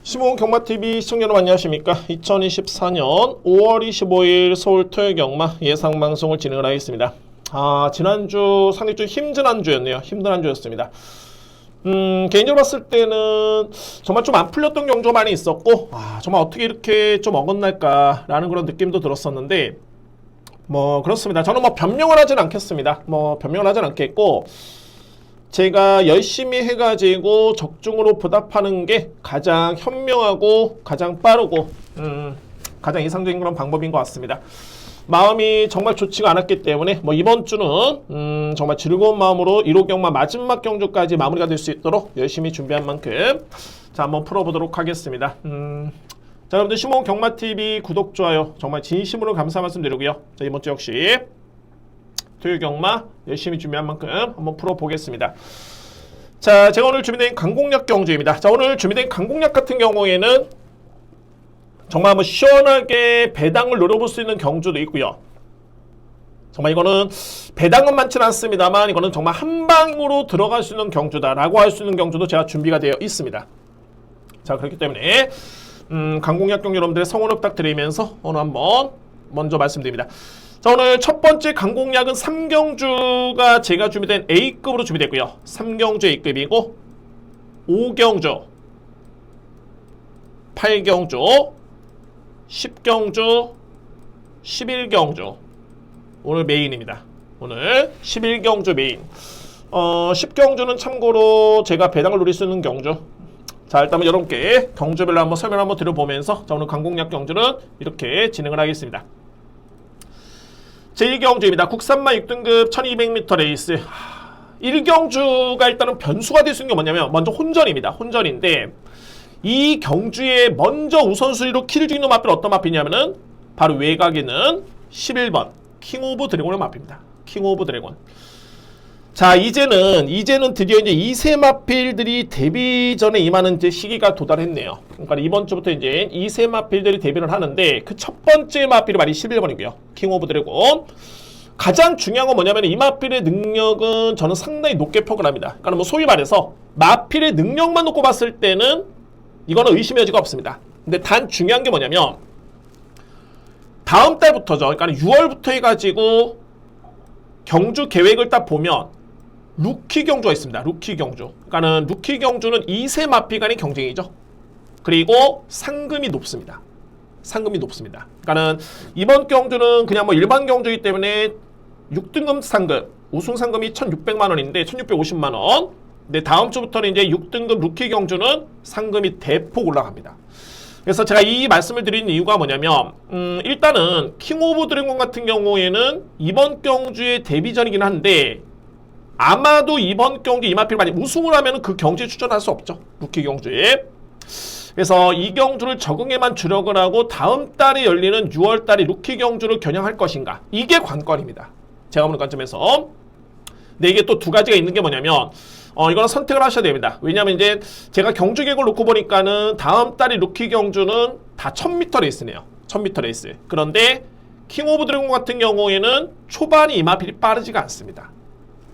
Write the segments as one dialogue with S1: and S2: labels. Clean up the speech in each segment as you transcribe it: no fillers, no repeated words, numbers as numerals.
S1: 시모은 경마TV 시청자 여러분 안녕하십니까. 2024년 5월 25일 서울 토요경마 예상방송을 진행을 하겠습니다. 지난주 상당히 좀 힘든 한 주였네요. 힘든 한 주였습니다. 개인적으로 봤을 때는 정말 좀 안 풀렸던 경주가 많이 있었고, 정말 어떻게 이렇게 좀 어긋날까라는 그런 느낌도 들었었는데, 그렇습니다. 저는 변명을 하진 않겠습니다. 변명을 하진 않겠고, 제가 열심히 해가지고 적중으로 보답하는 게 가장 현명하고 가장 빠르고 가장 이상적인 그런 방법인 것 같습니다. 마음이 정말 좋지가 않았기 때문에 이번 주는 정말 즐거운 마음으로 1호 경마 마지막 경주까지 마무리가 될 수 있도록 열심히 준비한 만큼 자 한번 풀어보도록 하겠습니다. 자, 여러분들 시모은 경마TV 구독, 좋아요 정말 진심으로 감사 말씀드리고요. 자, 이번 주 역시 토요 경마 열심히 준비한 만큼 한번 풀어보겠습니다. 자, 제가 오늘 준비된 강공략 경주입니다. 자, 오늘 준비된 강공략 같은 경우에는 정말 한번 시원하게 배당을 노려볼 수 있는 경주도 있고요. 정말 이거는 배당은 많지는 않습니다만 이거는 정말 한 방으로 들어갈 수 있는 경주다라고 할 수 있는 경주도 제가 준비가 되어 있습니다. 자, 그렇기 때문에 강공략 경주 여러분들의 성원을 부탁드리면서 오늘 한번 먼저 말씀드립니다. 자, 오늘 첫 번째 강공략은 3경주가 제가 준비된 A급으로 준비됐고요. 3경주 A급이고 5경주, 8경주, 10경주, 11경주 오늘 메인입니다. 오늘 11경주 메인. 10경주는 참고로 제가 배당을 노릴 수 있는 경주. 자, 일단 여러분께 경주별로 한번 설명 한번 드려보면서 자, 오늘 강공략 경주는 이렇게 진행을 하겠습니다. 제1경주입니다. 국산마 6등급 1200m 레이스. 1경주가 일단은 변수가 될 수 있는 게 뭐냐면 먼저 혼전입니다. 혼전인데 이 경주에 먼저 우선순위로 키를 주는 마필은 어떤 마필이냐면은 바로 외곽에는 11번 킹 오브 드래곤의 마필입니다. 킹 오브 드래곤. 자, 이제는 드디어 이제 2세 마필들이 데뷔 전에 임하는 이제 시기가 도달했네요. 그러니까 이번 주부터 이제 2세 마필들이 데뷔를 하는데 그 첫 번째 마필이 말이 11번이고요. 킹 오브 드래곤. 가장 중요한 건 뭐냐면 이 마필의 능력은 저는 상당히 높게 평가를 합니다. 그러니까 소위 말해서 마필의 능력만 놓고 봤을 때는 이거는 의심의 여지가 없습니다. 근데 단 중요한 게 뭐냐면 다음 달부터죠. 그러니까 6월부터 해가지고 경주 계획을 딱 보면 루키 경주가 있습니다. 루키 경주. 그러니까는 루키 경주는 2세 마필 간의 경쟁이죠. 그리고 상금이 높습니다. 상금이 높습니다. 그러니까는 이번 경주는 그냥 일반 경주이기 때문에 6등급 상금, 우승 상금이 1,600만 원인데 1,650만 원. 근데 다음 주부터는 이제 6등급 루키 경주는 상금이 대폭 올라갑니다. 그래서 제가 이 말씀을 드리는 이유가 뭐냐면 일단은 킹 오브 드래곤 같은 경우에는 이번 경주의 데뷔전이긴 한데 아마도 이번 경주 이마필 만약 우승을 하면 그 경주에 출전할 수 없죠. 루키 경주에. 그래서 이 경주를 적응에만 주력을 하고 다음 달에 열리는 6월 달에 루키 경주를 겨냥할 것인가. 이게 관건입니다. 제가 보는 관점에서. 근데 이게 또 두 가지가 있는 게 뭐냐면 이거는 선택을 하셔야 됩니다. 왜냐면 이제 제가 경주 계획을 놓고 보니까는 다음 달에 루키 경주는 다 1000m 레이스네요. 1000m 레이스. 그런데 킹 오브 드래곤 같은 경우에는 초반이 이마필이 빠르지가 않습니다.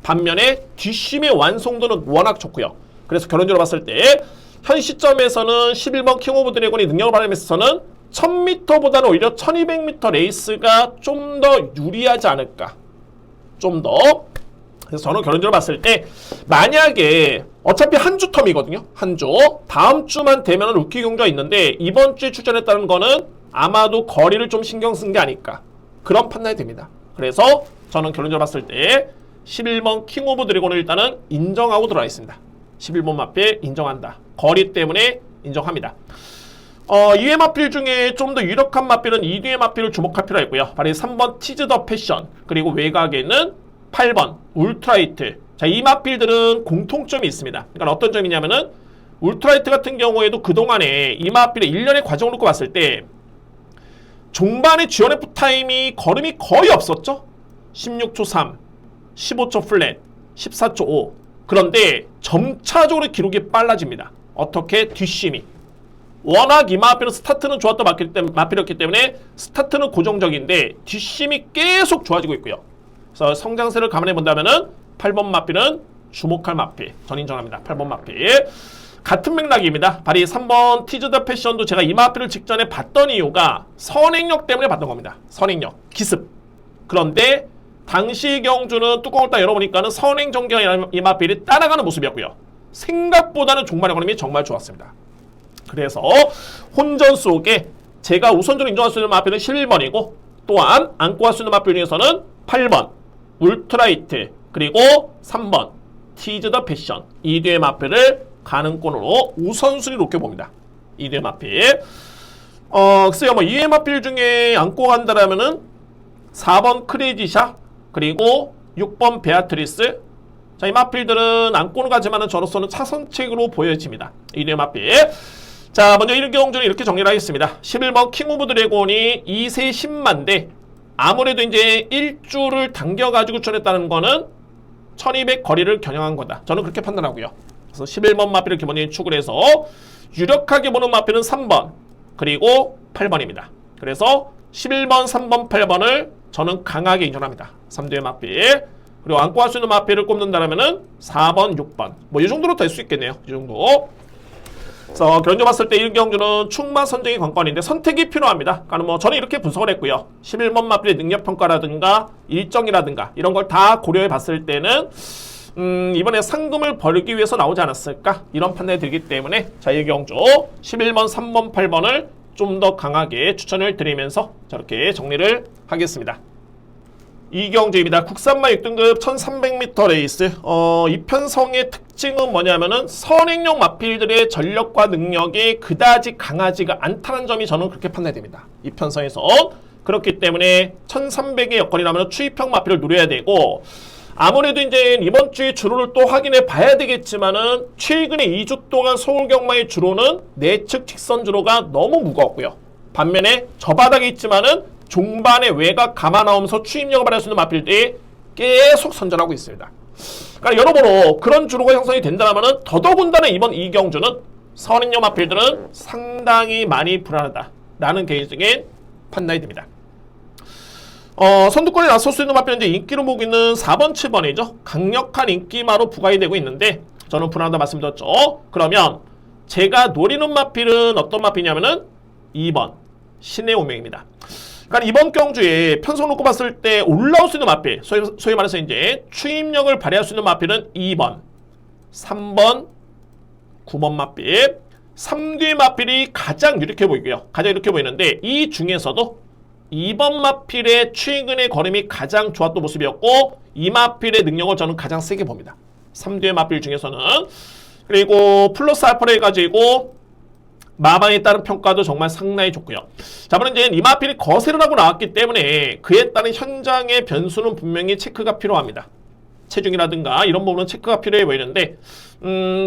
S1: 반면에 뒷심의 완성도는 워낙 좋고요. 그래서 결론적으로 봤을 때 현 시점에서는 11번 킹 오브 드래곤이 능력을 발휘하면서는 1000m보다는 오히려 1200m 레이스가 좀 더 유리하지 않을까. 좀 더. 그래서 저는 결론적으로 봤을 때 만약에 어차피 한 주 텀이거든요. 한 주. 다음 주만 되면 루키 경주가 있는데 이번 주에 출전했다는 거는 아마도 거리를 좀 신경 쓴 게 아닐까. 그런 판단이 됩니다. 그래서 저는 결론적으로 봤을 때 11번 킹 오브 드래곤을 일단은 인정하고 들어가 있습니다. 11번 마필 인정한다. 거리 때문에 인정합니다. 2회 마필 중에 좀 더 유력한 마필은 2뒤의 마필을 주목할 필요가 있고요. 바로 3번 티즈 더 패션, 그리고 외곽에는 8번 울트라이트. 자, 이 마필들은 공통점이 있습니다. 그러니까 어떤 점이냐면은 울트라이트 같은 경우에도 그동안에 이 마필의 1년의 과정을 놓고 봤을 때 종반의 GRF 타임이 걸음이 거의 없었죠. 16초 3, 15초 플랫, 14초 5. 그런데 점차적으로 기록이 빨라집니다. 어떻게? 뒷심이. 워낙 이 마필은 스타트는 좋았던 마필이었기 때문에 스타트는 고정적인데 뒷심이 계속 좋아지고 있고요. 그래서 성장세를 감안해 본다면은 8번 마필은 주목할 마필. 전 인정합니다. 8번 마필. 같은 맥락입니다. 바로 3번 티즈 더 패션도 제가 이 마필을 직전에 봤던 이유가 선행력 때문에 봤던 겁니다. 선행력, 기습. 그런데 당시 경주는 뚜껑을 딱 열어보니까는 선행 전개가 이 마필이 따라가는 모습이었고요. 생각보다는 종말의 걸음이 정말 좋았습니다. 그래서 혼전 속에 제가 우선적으로 인정할 수 있는 마필은 11번이고 또한 안고 갈 수 있는 마필 중에서는 8번 울트라이트 그리고 3번 티즈 더 패션 이 뒤의 마필을 가능권으로 우선순위 높게 봅니다. 이 뒤의 마필 글쎄요 뭐 이의 마필 중에 안고 간다라면은 4번 크레이지샷 그리고 6번 베아트리스 자, 이 마필들은 안고는 가지만은 저로서는 차선책으로 보여집니다. 이 뒤의 마필 자 먼저 1경주는 이렇게 정리를 하겠습니다. 11번 킹 오브 드래곤이 2세 10만대 아무래도 이제 1주를 당겨가지고 추천했다는 거는 1200 거리를 겨냥한 거다. 저는 그렇게 판단하고요. 그래서 11번 마필을 기본적인 축을 해서 유력하게 보는 마필은 3번 그리고 8번입니다. 그래서 11번, 3번, 8번을 저는 강하게 인정합니다. 3두의 마필 그리고 안고 할 수 있는 마필을 꼽는다면은 4번, 6번 뭐 이 정도로 될 수 있겠네요. 이 정도. 그래서 견적 봤을 때 1경주는 충마 선정이 관건인데 선택이 필요합니다. 그러니까 뭐 저는 이렇게 분석을 했고요. 11번 마필의 능력평가라든가 일정이라든가 이런 걸 다 고려해 봤을 때는 이번에 상금을 벌기 위해서 나오지 않았을까 이런 판단이 들기 때문에 자 1경주 11번, 3번, 8번을 좀 더 강하게 추천을 드리면서 저렇게 정리를 하겠습니다. 이경주입니다. 국산마 6등급 1300m 레이스 이편성의 특징은 뭐냐면은 선행용 마필들의 전력과 능력이 그다지 강하지가 않다는 점이 저는 그렇게 판단이 됩니다. 이편성에서 그렇기 때문에 1300의 여건이라면 추입형 마필을 누려야 되고 아무래도 이제 이번 주에 주로를 또 확인해 봐야 되겠지만은 최근에 2주 동안 서울경마의 주로는 내측 직선 주로가 너무 무거웠고요. 반면에 저 바닥에 있지만은 종반의 외곽 감아 나오면서 추입력을 발휘할 수 있는 마필들이 계속 선전하고 있습니다. 그러니까 여러모로 그런 주로가 형성이 된다면은 더더군다나 이번 이경주는 선행용 마필들은 상당히 많이 불안하다라는 개인적인 판단이 됩니다. 선두권에 나설 수 있는 마필은 이제 인기로 보고 있는 4번, 7번이죠. 강력한 인기마로 부각이 되고 있는데 저는 불안하다 말씀드렸죠. 그러면 제가 노리는 마필은 어떤 마필이냐면은 2번 신의 운명입니다. 그러니까 이번 경주에 편성 놓고 봤을 때 올라올 수 있는 마필, 소위 말해서 이제 추임력을 발휘할 수 있는 마필은 2번, 3번, 9번 마필, 3뒤의 마필이 가장 유력해 보이고요. 가장 유력해 보이는데 이 중에서도 2번 마필의 최근의 걸음이 가장 좋았던 모습이었고 이 마필의 능력을 저는 가장 세게 봅니다. 3뒤의 마필 중에서는 그리고 플러스 알파를 해가지고 마방에 따른 평가도 정말 상당히 좋고요. 자, 그럼 이제 이 마필이 거세를 하고 나왔기 때문에 그에 따른 현장의 변수는 분명히 체크가 필요합니다. 체중이라든가 이런 부분은 체크가 필요해 보이는데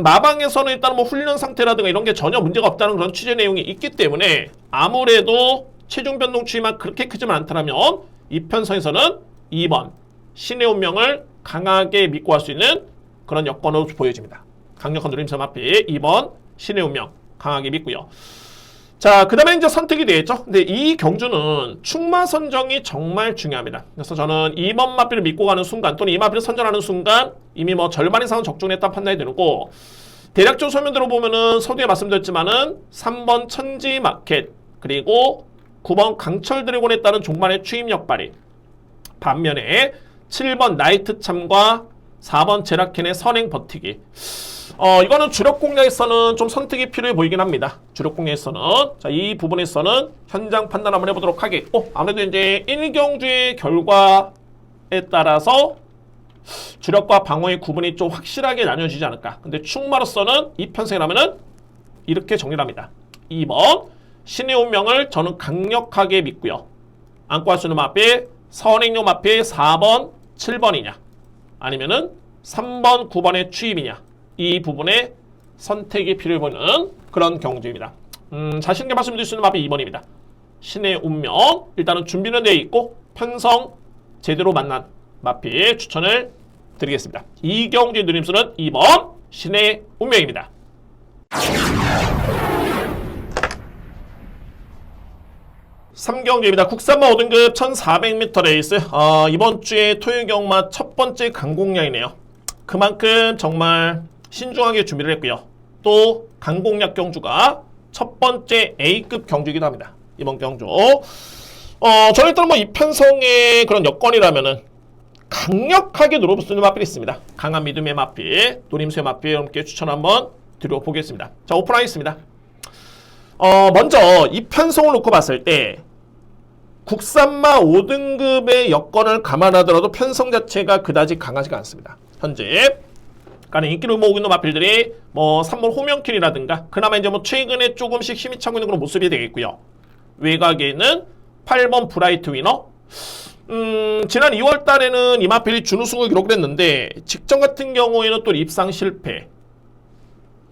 S1: 마방에서는 일단 뭐 훈련 상태라든가 이런 게 전혀 문제가 없다는 그런 취재 내용이 있기 때문에 아무래도 체중 변동 추이만 그렇게 크지만 않다면 이 편성에서는 2번 신의 운명을 강하게 믿고 할 수 있는 그런 여건으로 보여집니다. 강력한 누림선 마필 2번 신의 운명 강하게 믿고요. 자, 그 다음에 이제 선택이 되겠죠. 근데 이 경주는 충마 선정이 정말 중요합니다. 그래서 저는 2번 마필을 믿고 가는 순간 또는 이 마필을 선정하는 순간 이미 뭐 절반 이상은 적중했다는 판단이 되고 대략적으로 설명대로 보면은 서두에 말씀드렸지만은 3번 천지 마켓 그리고 9번 강철 드래곤에 따른 종반의 추임력 발휘 반면에 7번 나이트 참과 4번 제라켄의 선행 버티기 이거는 주력 공략에서는 좀 선택이 필요해 보이긴 합니다. 주력 공략에서는 자, 이 부분에서는 현장 판단 한번 해보도록 하겠고 아무래도 이제 1경주의 결과에 따라서 주력과 방어의 구분이 좀 확실하게 나뉘어지지 않을까. 근데 충마로서는 이 편성이라면은 이렇게 정리를 합니다. 2번 신의 운명을 저는 강력하게 믿고요. 안고 할 수 있는 마필 선행용 마필 4번 7번이냐 아니면은 3번 9번의 추임이냐 이 부분에 선택이 필요해 보이는 그런 경주입니다. 자신있게 말씀드릴 수 있는 마필 2번입니다. 신의 운명 일단은 준비는 되어 있고 편성 제대로 만난 마필 추천을 드리겠습니다. 이 경주의 누림수는 2번 신의 운명입니다. 삼경주입니다. 국산마 5등급 1400m 레이스 이번 주에 토요경마 첫 번째 강공량이네요. 그만큼 정말 신중하게 준비를 했고요. 또 강공략 경주가 첫 번째 A급 경주이기도 합니다. 이번 경주. 저는 일단 뭐 이편성의 그런 여건이라면은 강력하게 노려볼 수 있는 마필이 있습니다. 강한 믿음의 마필, 노림수의 마필 여러분께 추천 한번 드려보겠습니다. 자, 오픈하겠습니다. 먼저 이편성을 놓고 봤을 때 국산마 5등급의 여건을 감안하더라도 편성 자체가 그다지 강하지가 않습니다. 현재 그러니까 인기를 모으고 있는 마필들이 뭐 3번 호명킬이라든가 그나마 이제 뭐 최근에 조금씩 힘이 차고 있는 그런 모습이 되겠고요. 외곽에는 8번 브라이트 위너. 지난 2월 달에는 이 마필이 준우승을 기록했는데 직전 같은 경우에는 또 입상 실패.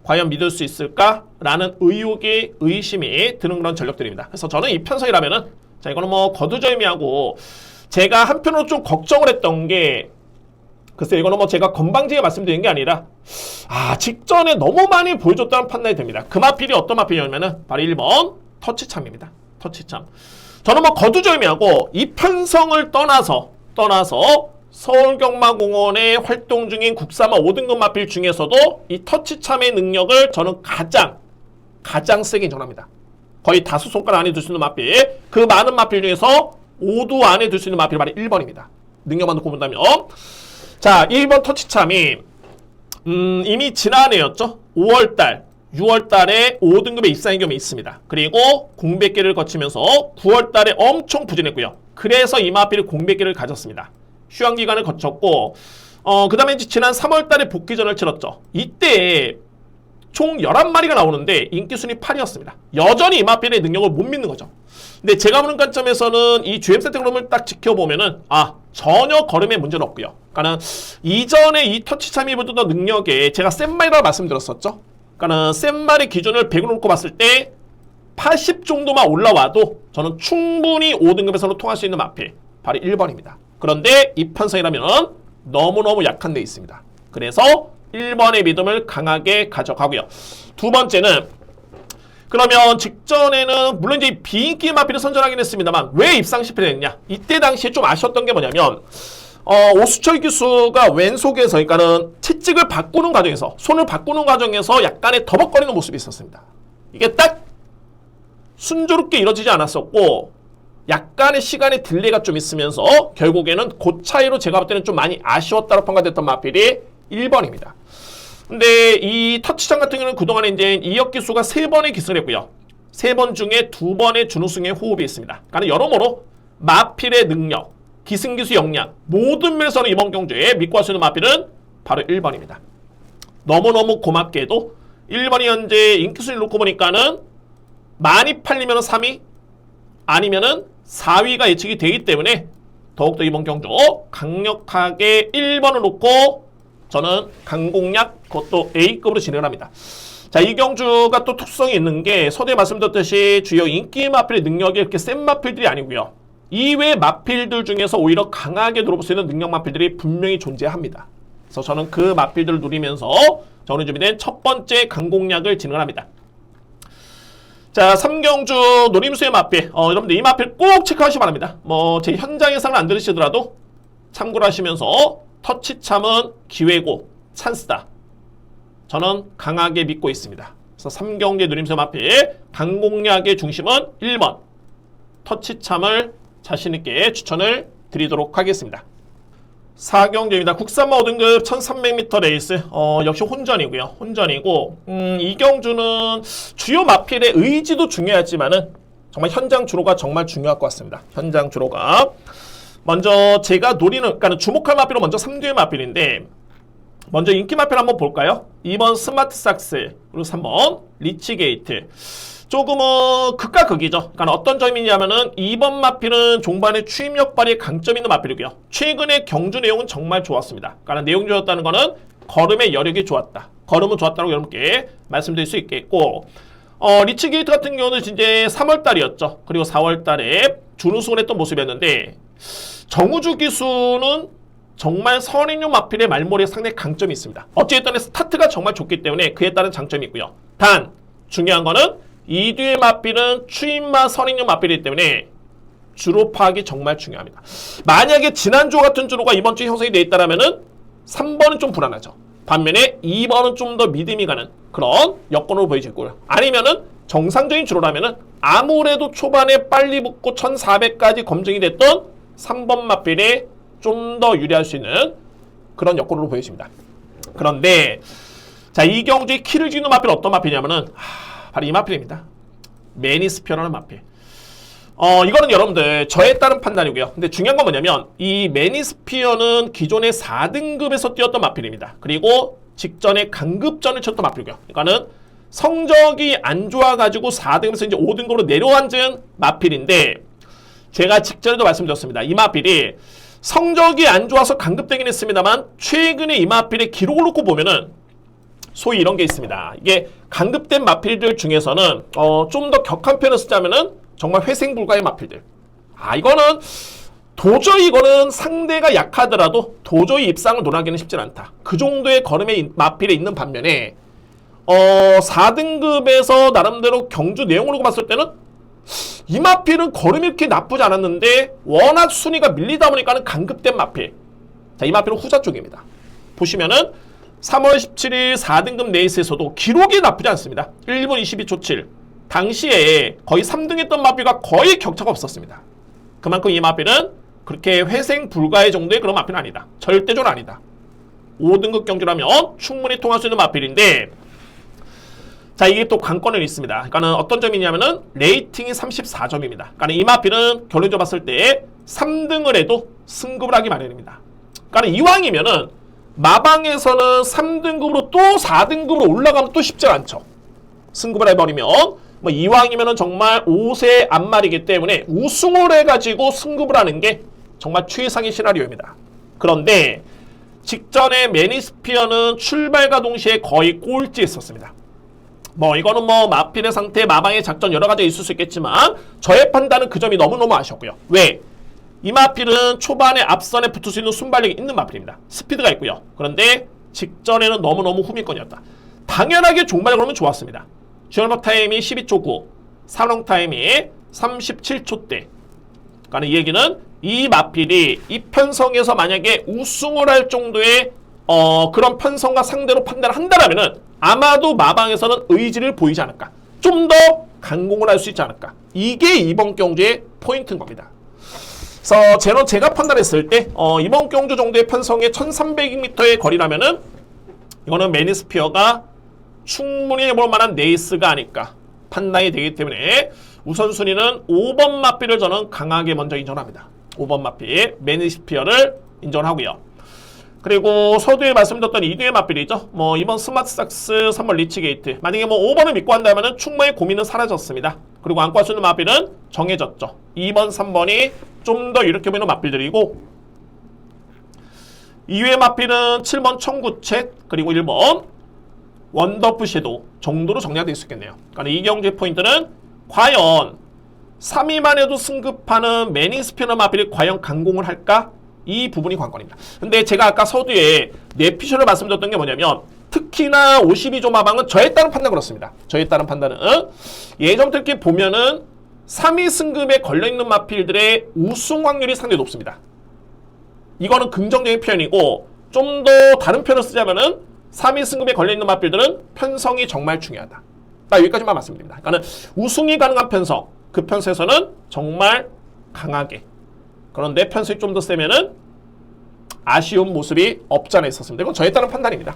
S1: 과연 믿을 수 있을까라는 의심이 드는 그런 전력들입니다. 그래서 저는 이 편성이라면은 자, 이거는 뭐 거두절미하고 제가 한편으로 좀 걱정을 했던 게 글쎄 이거는 뭐 제가 건방지게 말씀드린 게 아니라 직전에 너무 많이 보여줬다는 판단이 됩니다. 그 마필이 어떤 마필이냐면은 바로 1번 터치참입니다. 터치참. 저는 뭐 거두절미하고 이 편성을 떠나서 서울경마공원에 활동 중인 국산마 5등급 마필 중에서도 이 터치참의 능력을 저는 가장 세게 인정합니다. 거의 다수 손가락 안에 들 수 있는 마필, 그 많은 마필 중에서 5두 안에 들 수 있는 마필이 바로 1번입니다. 능력만 놓고 본다면 자, 1번 터치참이 이미 지난해였죠. 5월달, 6월달에 5등급의 입상의 경험이 있습니다. 그리고 공백기를 거치면서 9월달에 엄청 부진했고요. 그래서 이 마필이 공백기를 가졌습니다. 휴양기간을 거쳤고 그 다음에 지난 3월달에 복귀전을 치렀죠. 이때 총 11마리가 나오는데 인기순위 8위였습니다. 여전히 이 마필의 능력을 못 믿는 거죠. 근데 제가 보는 관점에서는 이 GM 세트 그룹을 딱 지켜보면은 전혀 걸음에 문제는 없고요. 그러니까는 이전에 이 터치참이 보여줬던 능력에 제가 센 말이라고 말씀드렸었죠. 그러니까는 센 말의 기준을 100으로 놓고 봤을 때 80 정도만 올라와도 저는 충분히 5등급에서는 통할 수 있는 마필 바로 1번입니다. 그런데 이 편성이라면 너무너무 약한 데 있습니다. 그래서 1번의 믿음을 강하게 가져가고요. 두 번째는 그러면 직전에는 물론 이제 비인기 마필을 선전하긴 했습니다만 왜 입상 실패했냐? 이때 당시에 좀 아쉬웠던 게 뭐냐면 오수철 기수가 왼속에서 그러니까는 채찍을 바꾸는 과정에서 손을 바꾸는 과정에서 약간의 더벅거리는 모습이 있었습니다. 이게 딱 순조롭게 이루어지지 않았었고 약간의 시간의 딜레이가 좀 있으면서 결국에는 그 차이로 제가 볼 때는 좀 많이 아쉬웠다고 평가됐던 마필이 1번입니다. 근데 이 터치장 같은 경우는 그동안에 이제 이혁 기수가 3번의 기승을 했고요. 3번 중에 2번의 준우승의 호흡이 있습니다. 그러니까 여러모로 마필의 능력, 기승기수 역량 모든 면에서는 이번 경주에 믿고 할 수 있는 마필은 바로 1번입니다. 너무너무 고맙게도 1번이 현재 인기순위를 놓고 보니까는 많이 팔리면 3위 아니면은 4위가 예측이 되기 때문에 더욱더 이번 경주 강력하게 1번을 놓고 저는 강공략 그것도 A급으로 진행을 합니다. 자, 이 경주가 또 특성이 있는 게 서두에 말씀드렸듯이 주요 인기 마필의 능력이 이렇게 센 마필들이 아니고요. 이외 마필들 중에서 오히려 강하게 들어볼 수 있는 능력 마필들이 분명히 존재합니다. 그래서 저는 그 마필들을 누리면서 저는 준비된 첫 번째 강공략을 진행을 합니다. 자, 3경주 노림수의 마필. 여러분들 이 마필 꼭 체크하시기 바랍니다. 뭐 제 현장 예상을 안 들으시더라도 참고를 하시면서 터치참은 기회고 찬스다. 저는 강하게 믿고 있습니다. 그래서 3경주의 노림수의 마필 강공략의 중심은 1번 터치참을 자신있게 추천을 드리도록 하겠습니다. 4경주입니다. 국산마 5등급 1300m 레이스 역시 혼전이고요. 혼전이고 이 경주는 주요 마필의 의지도 중요하지만은 정말 현장 주로가 정말 중요할 것 같습니다. 현장 주로가 먼저 제가 노리는 그러니까 주목할 마필은 먼저 3두의 마필인데 먼저 인기 마필 한번 볼까요? 2번 스마트 삭스 그리고 3번 리치 게이트 조금은 극과 극이죠. 그러니까 어떤 점이냐면은 2번 마필은 종반의 추임력 발휘에 강점 있는 마필이고요. 최근에 경주 내용은 정말 좋았습니다. 그러니까 내용 좋았다는 거는 걸음의 여력이 좋았다. 걸음은 좋았다고 여러분께 말씀드릴 수 있겠고 리치 게이트 같은 경우는 이제 3월달이었죠. 그리고 4월달에 준우승을 했던 모습이었는데 정우주 기수는 정말 선인용 마필의 말머리에 상당히 강점이 있습니다. 어찌됐든 스타트가 정말 좋기 때문에 그에 따른 장점이 있고요. 단 중요한 거는 이뒤의 마필은 추임마 선인용 마필이기 때문에 주로 파악이 정말 중요합니다. 만약에 지난주 같은 주로가 이번 주에 형성이 되어 있다면 3번은 좀 불안하죠. 반면에 2번은 좀 더 믿음이 가는 그런 여건으로 보여지고요. 아니면은 정상적인 주로라면은 아무래도 초반에 빨리 붙고 1400까지 검증이 됐던 3번 마필이 좀 더 유리할 수 있는 그런 여건으로 보여집니다. 그런데 자, 이 경주의 키를 쥐는 마필 어떤 마필이냐면은 바로 이 마필입니다. 매니스피어라는 마필. 이거는 여러분들 저에 따른 판단이고요. 근데 중요한 건 뭐냐면 이 매니스피어는 기존의 4등급에서 뛰었던 마필입니다. 그리고 직전에 강급전을 쳤던 마필이고요. 그러니까는 성적이 안 좋아가지고 4등급에서 이제 5등급으로 내려앉은 마필인데 제가 직전에도 말씀드렸습니다. 이 마필이 성적이 안 좋아서 강급되긴 했습니다만 최근에 이 마필의 기록을 놓고 보면은 소위 이런 게 있습니다. 이게 강급된 마필들 중에서는 좀 더 격한 표현을 쓰자면은 정말 회생 불가의 마필들. 이거는 도저히 이거는 상대가 약하더라도 도저히 입상을 논하기는 쉽진 않다. 그 정도의 걸음의 마필에 있는 반면에 4등급에서 나름대로 경주 내용으로 봤을 때는 이 마필은 걸음이 이렇게 나쁘지 않았는데 워낙 순위가 밀리다 보니까는 강급된 마필. 자, 이 마필은 후자 쪽입니다. 보시면은 3월 17일 4등급 레이스에서도 기록이 나쁘지 않습니다. 1분 22초 7. 당시에 거의 3등 했던 마필과 거의 격차가 없었습니다. 그만큼 이 마필은 그렇게 회생 불가의 정도의 그런 마필은 아니다. 절대적으로 아니다. 5등급 경주라면 충분히 통할 수 있는 마필인데 자, 이게 또 관건은 있습니다. 그러니까는 어떤 점이냐면은 레이팅이 34점입니다. 그러니까 이 마필은 결론적으로 봤을 때 3등을 해도 승급을 하기 마련입니다. 그러니까 이왕이면은 마방에서는 3등급으로 또 4등급으로 올라가면 또 쉽지 않죠. 승급을 해버리면 뭐 이왕이면은 정말 5세 앞말이기 때문에 우승을 해가지고 승급을 하는 게 정말 최상의 시나리오입니다. 그런데 직전에 매니스피어는 출발과 동시에 거의 꼴찌했었습니다. 뭐 이거는 뭐 마필의 상태, 마방의 작전 여러 가지 있을 수 있겠지만 저의 판단은 그 점이 너무너무 아쉬웠고요. 왜? 이 마필은 초반에 앞선에 붙을 수 있는 순발력이 있는 마필입니다. 스피드가 있고요. 그런데 직전에는 너무너무 후미권이었다. 당연하게 종말 그러면 좋았습니다. 주얼박 타임이 12초 9, 산홍 타임이 37초대. 그러니까 이 얘기는 이 마필이 이 편성에서 만약에 우승을 할 정도의 그런 편성과 상대로 판단을 한다라면은 아마도 마방에서는 의지를 보이지 않을까. 좀 더 강공을 할 수 있지 않을까. 이게 이번 경주의 포인트인 겁니다. 그래서 제가 판단했을 때 이번 경주 정도의 편성의 1300m의 거리라면은 이거는 매니스피어가 충분히 해볼 만한 레이스가 아닐까 판단이 되기 때문에 우선순위는 5번 마필을 저는 강하게 먼저 인정합니다. 5번 마필 매니스피어를 인정하고요. 그리고 서두에 말씀드렸던 2두의 마필이죠. 뭐 이번 스마트삭스 3번 리치게이트 만약에 뭐 5번을 믿고 한다면은 충분히 고민은 사라졌습니다. 그리고 안고 할 수 있는 마필은 정해졌죠. 2번, 3번이 좀 더 이렇게 보이는 마필들이고 2위의 마필은 7번 청구챗 그리고 1번 원더풀 섀도우 정도로 정리가 될 수 있겠네요. 그러니까 이 경주의 포인트는 과연 3위만 해도 승급하는 매니스피어 마필이 과연 강공을 할까? 이 부분이 관건입니다. 근데 제가 아까 서두에 내피셜을 말씀드렸던 게 뭐냐면 특히나 52조 마방은 저에 따른 판단 그렇습니다. 저에 따른 판단은 예전부터 이렇게 보면은 3위 승급에 걸려있는 마필들의 우승 확률이 상당히 높습니다. 이거는 긍정적인 표현이고 좀 더 다른 표현을 쓰자면은 3위 승급에 걸려있는 마필들은 편성이 정말 중요하다. 여기까지만 말씀드립니다. 그러니까 우승이 가능한 편성, 그 편성에서는 정말 강하게 그런데 편성이 좀 더 세면은 아쉬운 모습이 없지 않아 있었습니다. 이건 저에 따른 판단입니다.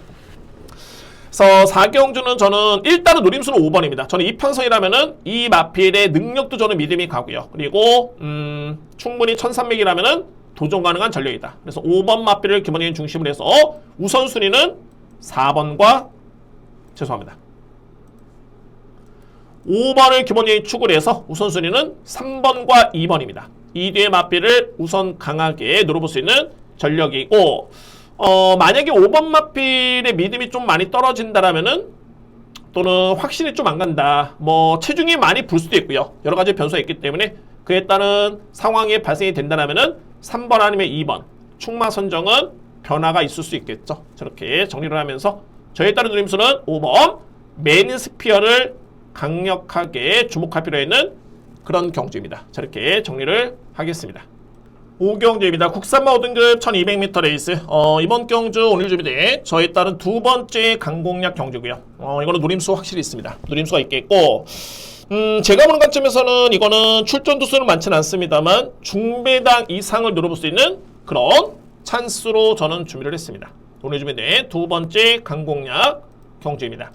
S1: 그래서 4경주는 저는 일단은 노림수는 5번입니다. 저는 이 편성이라면은 이 마필의 능력도 저는 믿음이 가고요. 그리고 충분히 1300이라면은 도전 가능한 전력이다. 그래서 5번 마필을 기본적인 중심으로 해서 우선순위는 4번과 죄송합니다. 5번을 기본적인 축으로 해서 우선순위는 3번과 2번입니다. 이 뒤의 마필을 우선 강하게 노려볼 수 있는 전력이고 만약에 5번 마필의 믿음이 좀 많이 떨어진다라면은 또는 확신이 좀 안 간다. 뭐 체중이 많이 불 수도 있고요. 여러 가지 변수가 있기 때문에 그에 따른 상황이 발생이 된다라면은 3번 아니면 2번 충마 선정은 변화가 있을 수 있겠죠. 저렇게 정리를 하면서 저에 따른 노림수는 5번 매니스피어를 강력하게 주목할 필요가 있는 그런 경주입니다. 저렇게 정리를 하겠습니다. 오경주입니다. 국산마 5등급 1200m 레이스. 이번 경주 오늘 준비된 저에 따른 두 번째 강공략 경주고요. 이거는 노림수 확실히 있습니다. 노림수가 있겠고, 제가 보는 관점에서는 이거는 출전 두수는 많지는 않습니다만 중배당 이상을 노려볼 수 있는 그런 찬스로 저는 준비를 했습니다. 오늘 준비된 두 번째 강공략 경주입니다.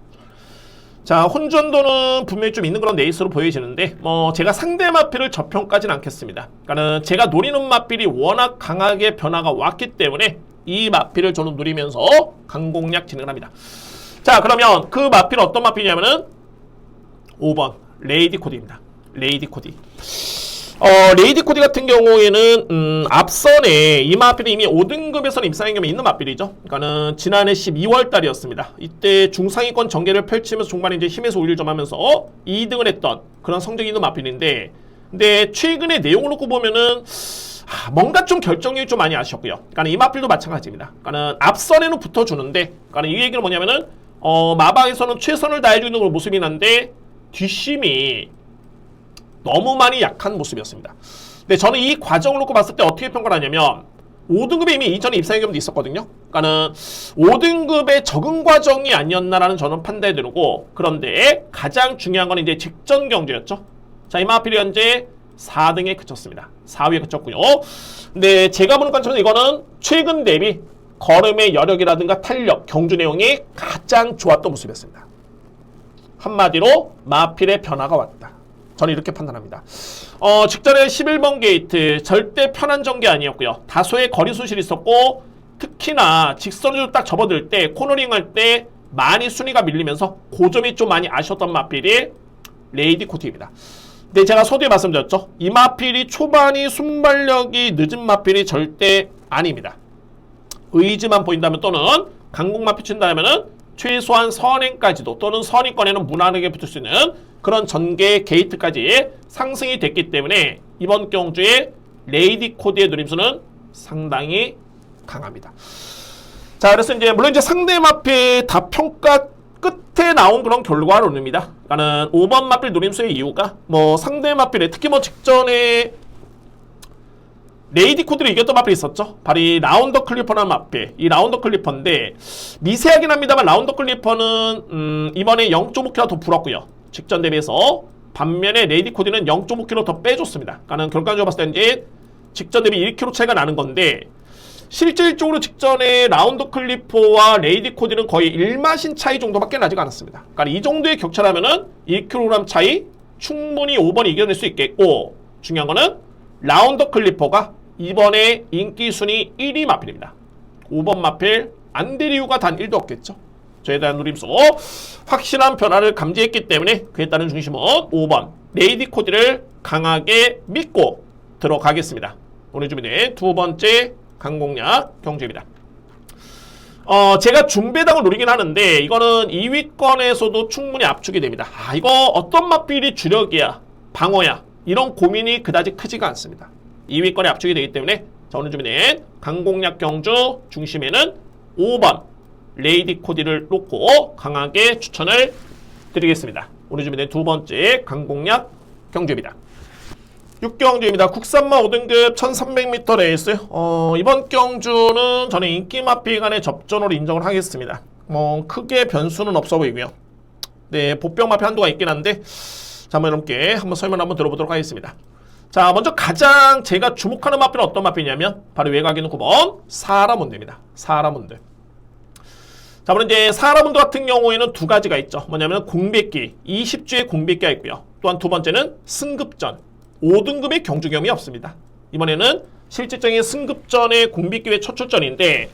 S1: 자, 혼전도는 분명히 좀 있는 그런 레이스로 보여지는데 제가 상대 마필을 저평가하진 않겠습니다. 그러니까는 제가 노리는 마필이 워낙 강하게 변화가 왔기 때문에 이 마필을 저는 노리면서 강공략 진행을 합니다. 자, 그러면 그 마필은 어떤 마필이냐면은 5번 레이디 코디입니다. 레이디 코디. 레이디 코디 같은 경우에는 앞선에 이 마필이 이미 5등급에서는 입상의 경우에 있는 마필이죠. 그러니까는 지난해 12월 달이었습니다. 이때 중상위권 전개를 펼치면서 종반에 이제 힘에서 우위를 좀 하면서 2등을 했던 그런 성적이 있는 마필인데, 근데 최근에 내용을 놓고 보면은 뭔가 좀 결정력이 좀 많이 아쉬웠고요. 그러니까 이 마필도 마찬가지입니다. 그러니까 앞선에는 붙어주는데, 그러니까 이 얘기는 뭐냐면은 마방에서는 최선을 다해주고 있는 그런 모습이 난데 뒷심이 너무 많이 약한 모습이었습니다. 근데 저는 이 과정을 놓고 봤을 때 어떻게 평가를 하냐면 5등급에 이미 이전에 입상의 경험도 있었거든요. 그러니까는 5등급의 적응 과정이 아니었나라는 저는 판단이 들고, 그런데 가장 중요한 건 이제 직전 경주였죠. 자, 이 마필이 현재 4등에 그쳤습니다. 4위에 그쳤고요. 근데 제가 보는 관점에서 이거는 최근 대비 걸음의 여력이라든가 탄력, 경주 내용이 가장 좋았던 모습이었습니다. 한마디로 마필의 변화가 왔다. 저는 이렇게 판단합니다. 직전에 11번 게이트 절대 편한 전개 아니었고요. 다소의 거리 손실이 있었고, 특히나 직선으로 딱 접어들 때 코너링 할 때 많이 순위가 밀리면서 고점이 좀 많이 아쉬웠던 마필이 레이디 코티입니다. 근데 제가 서두에 말씀드렸죠. 이 마필이 초반이 순발력이 늦은 마필이 절대 아닙니다. 의지만 보인다면 또는 강공만 펼친다면은 최소한 선행까지도 또는 선의권에는 무난하게 붙을 수 있는 그런 전개 게이트까지 상승이 됐기 때문에 이번 경주의 레이디 코디의 노림수는 상당히 강합니다. 자, 그래서 이제 물론 이제 상대 마필 다 평가 끝에 나온 그런 결과론입니다. 그러니까는 5번 마필 노림수의 이유가 상대 마필에 특히 직전에 레이디 코드를 이겼던 마필이 있었죠. 바로 이 라운더 클리퍼라는 마필. 이 라운더 클리퍼인데 미세하긴 합니다만 라운더 클리퍼는 이번에 0.5kg 더 불었고요. 직전 대비해서. 반면에 레이디 코드는 0.5kg 더 빼줬습니다. 그러니까 결과적으로 봤을 때 이제 직전 대비 1kg 차이가 나는 건데, 실질적으로 직전에 라운더 클리퍼와 레이디 코드는 거의 1마신 차이 정도밖에 나지 않았습니다. 그러니까 이 정도의 격차라면은 1kg 차이 충분히 5번이 이겨낼 수 있겠고, 중요한 거는 라운더 클리퍼가 이번에 인기 순위 1위 마필입니다. 5번 마필 안 될 이유가 단 1도 없겠죠. 저에 대한 노림수 확실한 변화를 감지했기 때문에 그에 따른 중심은 5번 레이디 코디를 강하게 믿고 들어가겠습니다. 오늘 준비된 두 번째 강공략 경주입니다. 제가 중배당을 노리긴 하는데 이거는 2위권에서도 충분히 압축이 됩니다. 이거 어떤 마필이 주력이야, 방어야, 이런 고민이 그다지 크지가 않습니다. 2위권에 압축이 되기 때문에 자, 오늘 준비된 강공략 경주 중심에는 5번 레이디 코디를 놓고 강하게 추천을 드리겠습니다. 오늘 준비된 두 번째 강공략 경주입니다. 6경주입니다. 국산마 5등급 1300m 레이스. 이번 경주는 저는 인기 마필 간의 접전으로 인정을 하겠습니다. 크게 변수는 없어 보이고요. 네, 보병 마필 한도가 있긴 한데, 자, 여러분께 한번 설명 한번 들어보도록 하겠습니다. 자, 먼저 가장 제가 주목하는 마필은 어떤 마필이냐면 바로 외곽에 있는 9번 사라몬드입니다. 사라몬드. 자, 그럼 이제 사라몬드 같은 경우에는 두 가지가 있죠. 뭐냐면 공백기, 20주의 공백기가 있고요. 또한 두 번째는 승급전, 5등급의 경주 경험이 없습니다. 이번에는 실질적인 승급전의 공백기의 첫 출전인데,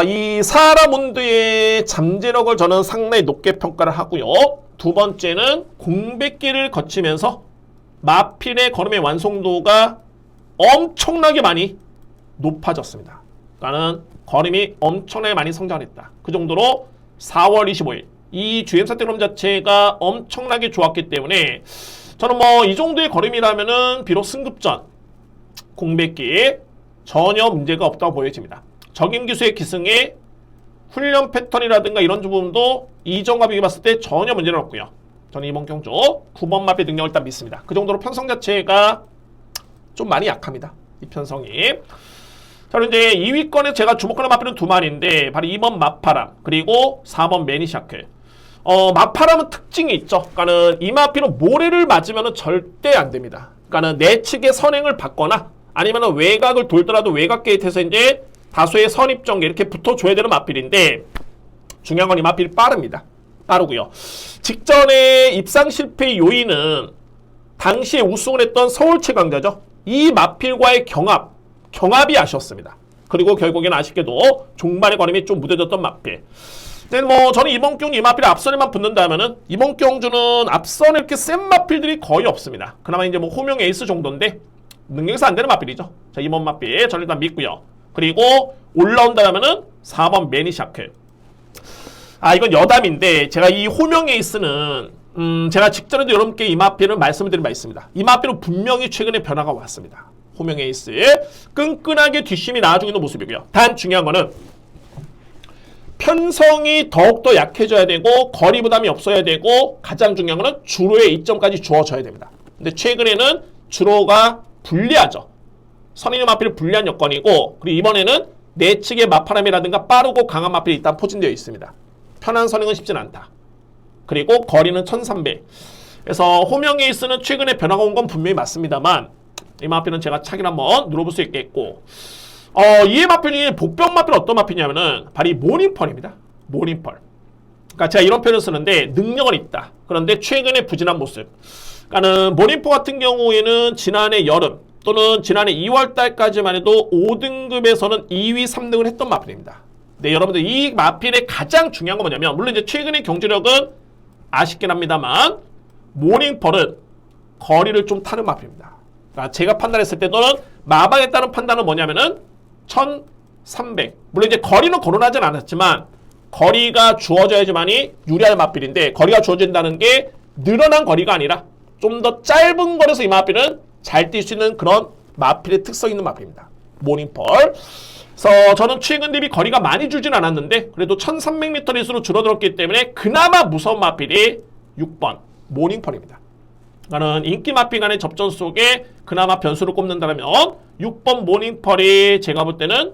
S1: 이 사라몬드의 잠재력을 저는 상당히 높게 평가를 하고요. 두 번째는 공백기를 거치면서 마필의 걸음의 완성도가 엄청나게 많이 높아졌습니다. 그러니까는 걸음이 엄청나게 많이 성장했다. 그 정도로 4월 25일 이 주행사태 걸음 자체가 엄청나게 좋았기 때문에 저는 이 정도의 걸음이라면은 비록 승급전 공백기에 전혀 문제가 없다고 보여집니다. 적임 기수의 기승에 훈련 패턴이라든가 이런 부분도 이전과 비교해 봤을 때 전혀 문제는 없고요. 저는 이번 경주 9번 마필 능력을 일단 믿습니다. 그 정도로 편성 자체가 좀 많이 약합니다. 이 편성이. 자, 그리고 이제 2위권에 제가 주목하는 마필은 두 마리인데 바로 2번 마파람 그리고 4번 매니샤크. 마파람은 특징이 있죠. 그러니까는 이 마필은 모래를 맞으면 절대 안 됩니다. 그러니까는 내 측의 선행을 받거나 아니면 외곽을 돌더라도 외곽 게이트에서 이제 다수의 선입전개 이렇게 붙어줘야 되는 마필인데 중요한 건 이 마필이 빠릅니다. 빠르고요. 직전에 입상 실패의 요인은 당시에 우승을 했던 서울 최강자죠. 이 마필과의 경합이 아쉬웠습니다. 그리고 결국에는 아쉽게도 종말의 걸음이 좀 무뎌졌던 마필. 근데 뭐 저는 이번 경주 이 마필이 앞선에만 붙는다면은 이번 경주는 앞선에 이렇게 센 마필들이 거의 없습니다. 그나마 이제 뭐 호명 에이스 정도인데 능력에서 안 되는 마필이죠. 자, 이번 마필 저는 일단 믿고요. 그리고 올라온다면은 4번 매니샤크. 이건 여담인데 제가 이 호명 에이스는 제가 직전에도 여러분께 이 마필을 말씀을 드린 바 있습니다. 이 마필은 분명히 최근에 변화가 왔습니다. 호명 에이스 끈끈하게 뒷심이 나아지고 있는 모습이고요. 단 중요한 거는 편성이 더욱더 약해져야 되고 거리 부담이 없어야 되고 가장 중요한 거는 주로의 이점까지 주어져야 됩니다. 근데 최근에는 주로가 불리하죠. 선인의 마필이 불리한 여건이고 그리고 이번에는 내측의 마파람이라든가 빠르고 강한 마필이 일단 포진되어 있습니다. 편한 선행은 쉽진 않다. 그리고 거리는 1300. 그래서 호명 에이스는 최근에 변화가 온 건 분명히 맞습니다만 이 마필은 제가 차기를 한번 눌러볼 수 있겠고 이 마필이 복병 마필 어떤 마필이냐면은 바로 이 모닝펄입니다. 모닝펄. 그러니까 제가 이런 표현을 쓰는데 능력은 있다. 그런데 최근에 부진한 모습. 그러니까는 모닝펄 같은 경우에는 지난해 여름 또는 지난해 2월 달까지만 해도 5등급에서는 2위, 3등을 했던 마필입니다. 네, 여러분들 이 마필의 가장 중요한 건 뭐냐면 물론 이제 최근의 경주력은 아쉽긴 합니다만 모닝펄은 거리를 좀 타는 마필입니다. 그러니까 제가 판단했을 때 또는 마방에 따른 판단은 뭐냐면은 1300. 물론 이제 거리는 거론하진 않았지만 거리가 주어져야지만이 유리한 마필인데 거리가 주어진다는 게 늘어난 거리가 아니라 좀 더 짧은 거리에서 이 마필은 잘 뛸 수 있는 그런 마필의 특성 있는 마필입니다. 모닝펄. 그래서 저는 최근 대비 거리가 많이 줄진 않았는데 그래도 1300m 리스로 줄어들었기 때문에 그나마 무서운 마필이 6번 모닝펄입니다. 나는 인기 마필 간의 접전 속에 그나마 변수를 꼽는다면 6번 모닝펄이 제가 볼 때는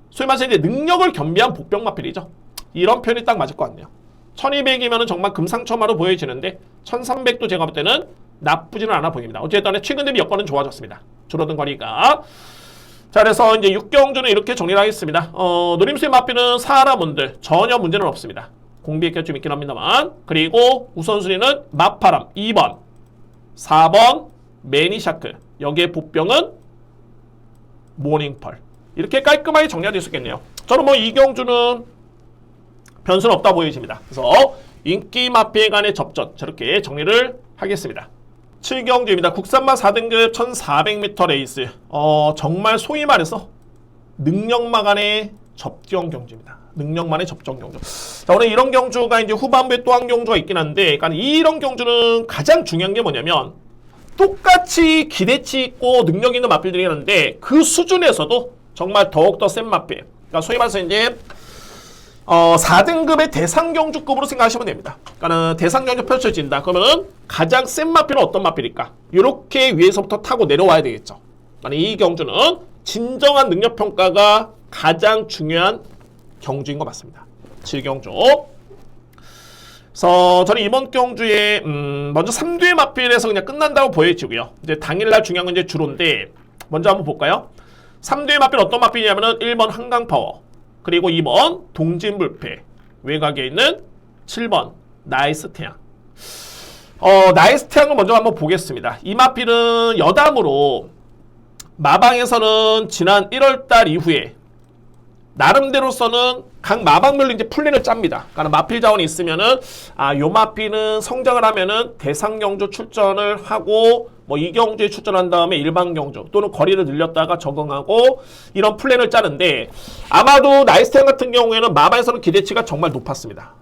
S1: 소위 말해서 이제 능력을 겸비한 복병 마필이죠. 이런 표현이 딱 맞을 것 같네요. 1200이면 정말 금상첨화로 보여지는데 1300도 제가 볼 때는 나쁘지는 않아 보입니다. 어쨌든 최근 대비 여건은 좋아졌습니다. 줄어든 거리가. 자, 그래서 이제 6경주는 이렇게 정리를 하겠습니다. 노림수의 마필은 사하라문들 전혀 문제는 없습니다. 공비의 좀 있긴 합니다만. 그리고 우선순위는 마파람 2번, 4번 매니샤크. 여기에 복병은 모닝펄. 이렇게 깔끔하게 정리가 될 수 있겠네요. 저는 뭐 이 경주는 변수는 없다 보여집니다. 그래서 인기 마필 간의 접전 저렇게 정리를 하겠습니다. 7경주입니다. 국산마 4등급 1400m 레이스. 정말 소위 말해서 능력마 간의 접경 경주입니다. 능력만의 접전 경주. 자, 오늘 이런 경주가 이제 후반부에 또 한 경주가 있긴 한데, 그러니까 이런 경주는 가장 중요한 게 뭐냐면, 똑같이 기대치 있고 능력 있는 마필들이 있는데, 그 수준에서도 정말 더욱더 센 마필. 그러니까 소위 말해서 이제, 4등급의 대상 경주급으로 생각하시면 됩니다. 그러니까 대상 경주 펼쳐진다. 그러면은 가장 센 마필은 어떤 마필일까? 이렇게 위에서부터 타고 내려와야 되겠죠. 그러니까 이 경주는 진정한 능력 평가가 가장 중요한 경주인 것 맞습니다. 7경주. 그래서 저는 이번 경주에 먼저 3두의 마필에서 그냥 끝난다고 보여지고요. 이제 당일날 중요한 건 이제 주로인데 먼저 한번 볼까요? 3두의 마필 어떤 마필이냐면은 1번 한강파워, 그리고 2번 동진불패, 외곽에 있는 7번 나이스 태양. 나이스 태양을 먼저 한번 보겠습니다. 이 마필은 여담으로 마방에서는 지난 1월달 이후에 나름대로서는 각 마방별로 이제 플랜을 짭니다. 그러니까 마필 자원이 있으면은 요 마필은 성장을 하면은 대상 경주 출전을 하고 뭐 이 경주에 출전한 다음에 일반 경주 또는 거리를 늘렸다가 적응하고 이런 플랜을 짜는데 아마도 나이스텐 같은 경우에는 마방에서는 기대치가 정말 높았습니다.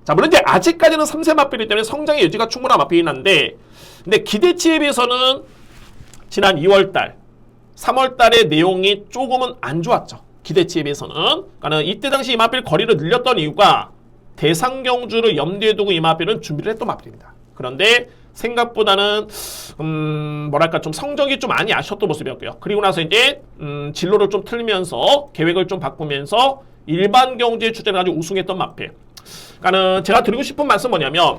S1: 자, 물론 이제 아직까지는 3세 마필이기 때문에 성장의 여지가 충분한 마필이긴 한데 근데 기대치에 비해서는 지난 2월달, 3월달의 내용이 조금은 안 좋았죠. 기대치에 비해서는. 그러니까 이때 당시 이 마필 거리를 늘렸던 이유가 대상 경주를 염두에 두고 이 마필은 준비를 했던 마필입니다. 그런데 생각보다는 뭐랄까 좀 성적이 좀 많이 아쉬웠던 모습이었고요. 그리고 나서 이제 진로를 좀 틀면서 계획을 좀 바꾸면서 일반 경주에 출전해 가지고 우승했던 마필. 그러니까는 제가 드리고 싶은 말씀 뭐냐면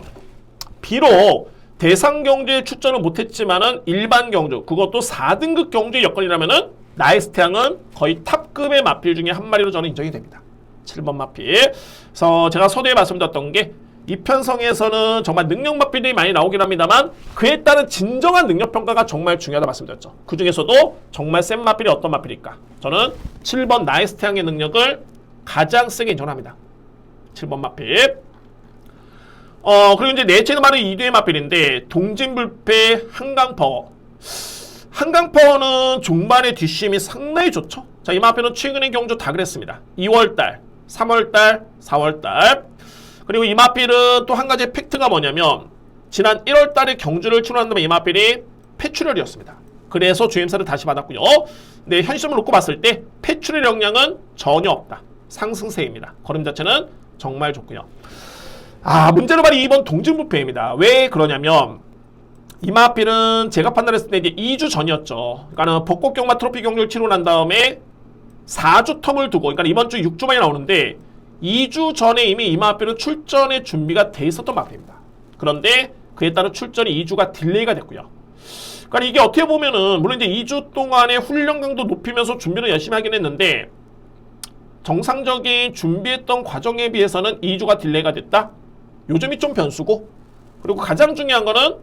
S1: 비록 대상 경주에 출전을 못했지만은 일반 경주, 그것도 4등급 경주의 여건이라면은 나이스태양은 거의 탑급의 마필 중에 한 마리로 저는 인정이 됩니다. 7번 마필. 그래서 제가 서두에 말씀드렸던 게 이편성에서는 정말 능력 마필들이 많이 나오긴 합니다만 그에 따른 진정한 능력 평가가 정말 중요하다 말씀드렸죠. 그 중에서도 정말 센 마필이 어떤 마필일까? 저는 7번 나이스태양의 능력을 가장 세게 인정합니다. 7번 마필. 그리고 이제 넷째는 바로 2두의 마필인데 동진불패 한강파워. 한강파워는 종반의 뒷심이 상당히 좋죠. 자, 이 마필은 최근의 경주 다 그랬습니다. 2월달, 3월달, 4월달. 그리고 이 마필은 또 한 가지 팩트가 뭐냐면 지난 1월달에 경주를 치러한 다음에 이 마필이 폐출혈이었습니다. 그래서 주임사를 다시 받았고요. 네, 현실을 놓고 봤을 때 폐출혈 역량은 전혀 없다. 상승세입니다. 걸음 자체는 정말 좋고요. 문제는 바로 2번 동진부패입니다. 왜 그러냐면 이 마필은 제가 판단했을 때 이제 2주 전이었죠. 그러니까는 벚꽃경마 트로피 경주를 치르고 난 다음에 4주 텀을 두고, 그러니까 이번 주 6주 만에 나오는데 2주 전에 이미 이 마필은 출전의 준비가 돼 있었던 마필입니다. 그런데 그에 따른 출전이 2주가 딜레이가 됐고요. 그러니까 이게 어떻게 보면은 물론 이제 2주 동안의 훈련 강도 높이면서 준비를 열심히 하긴 했는데 정상적인 준비했던 과정에 비해서는 2주가 딜레이가 됐다? 요즘이 좀 변수고, 그리고 가장 중요한 거는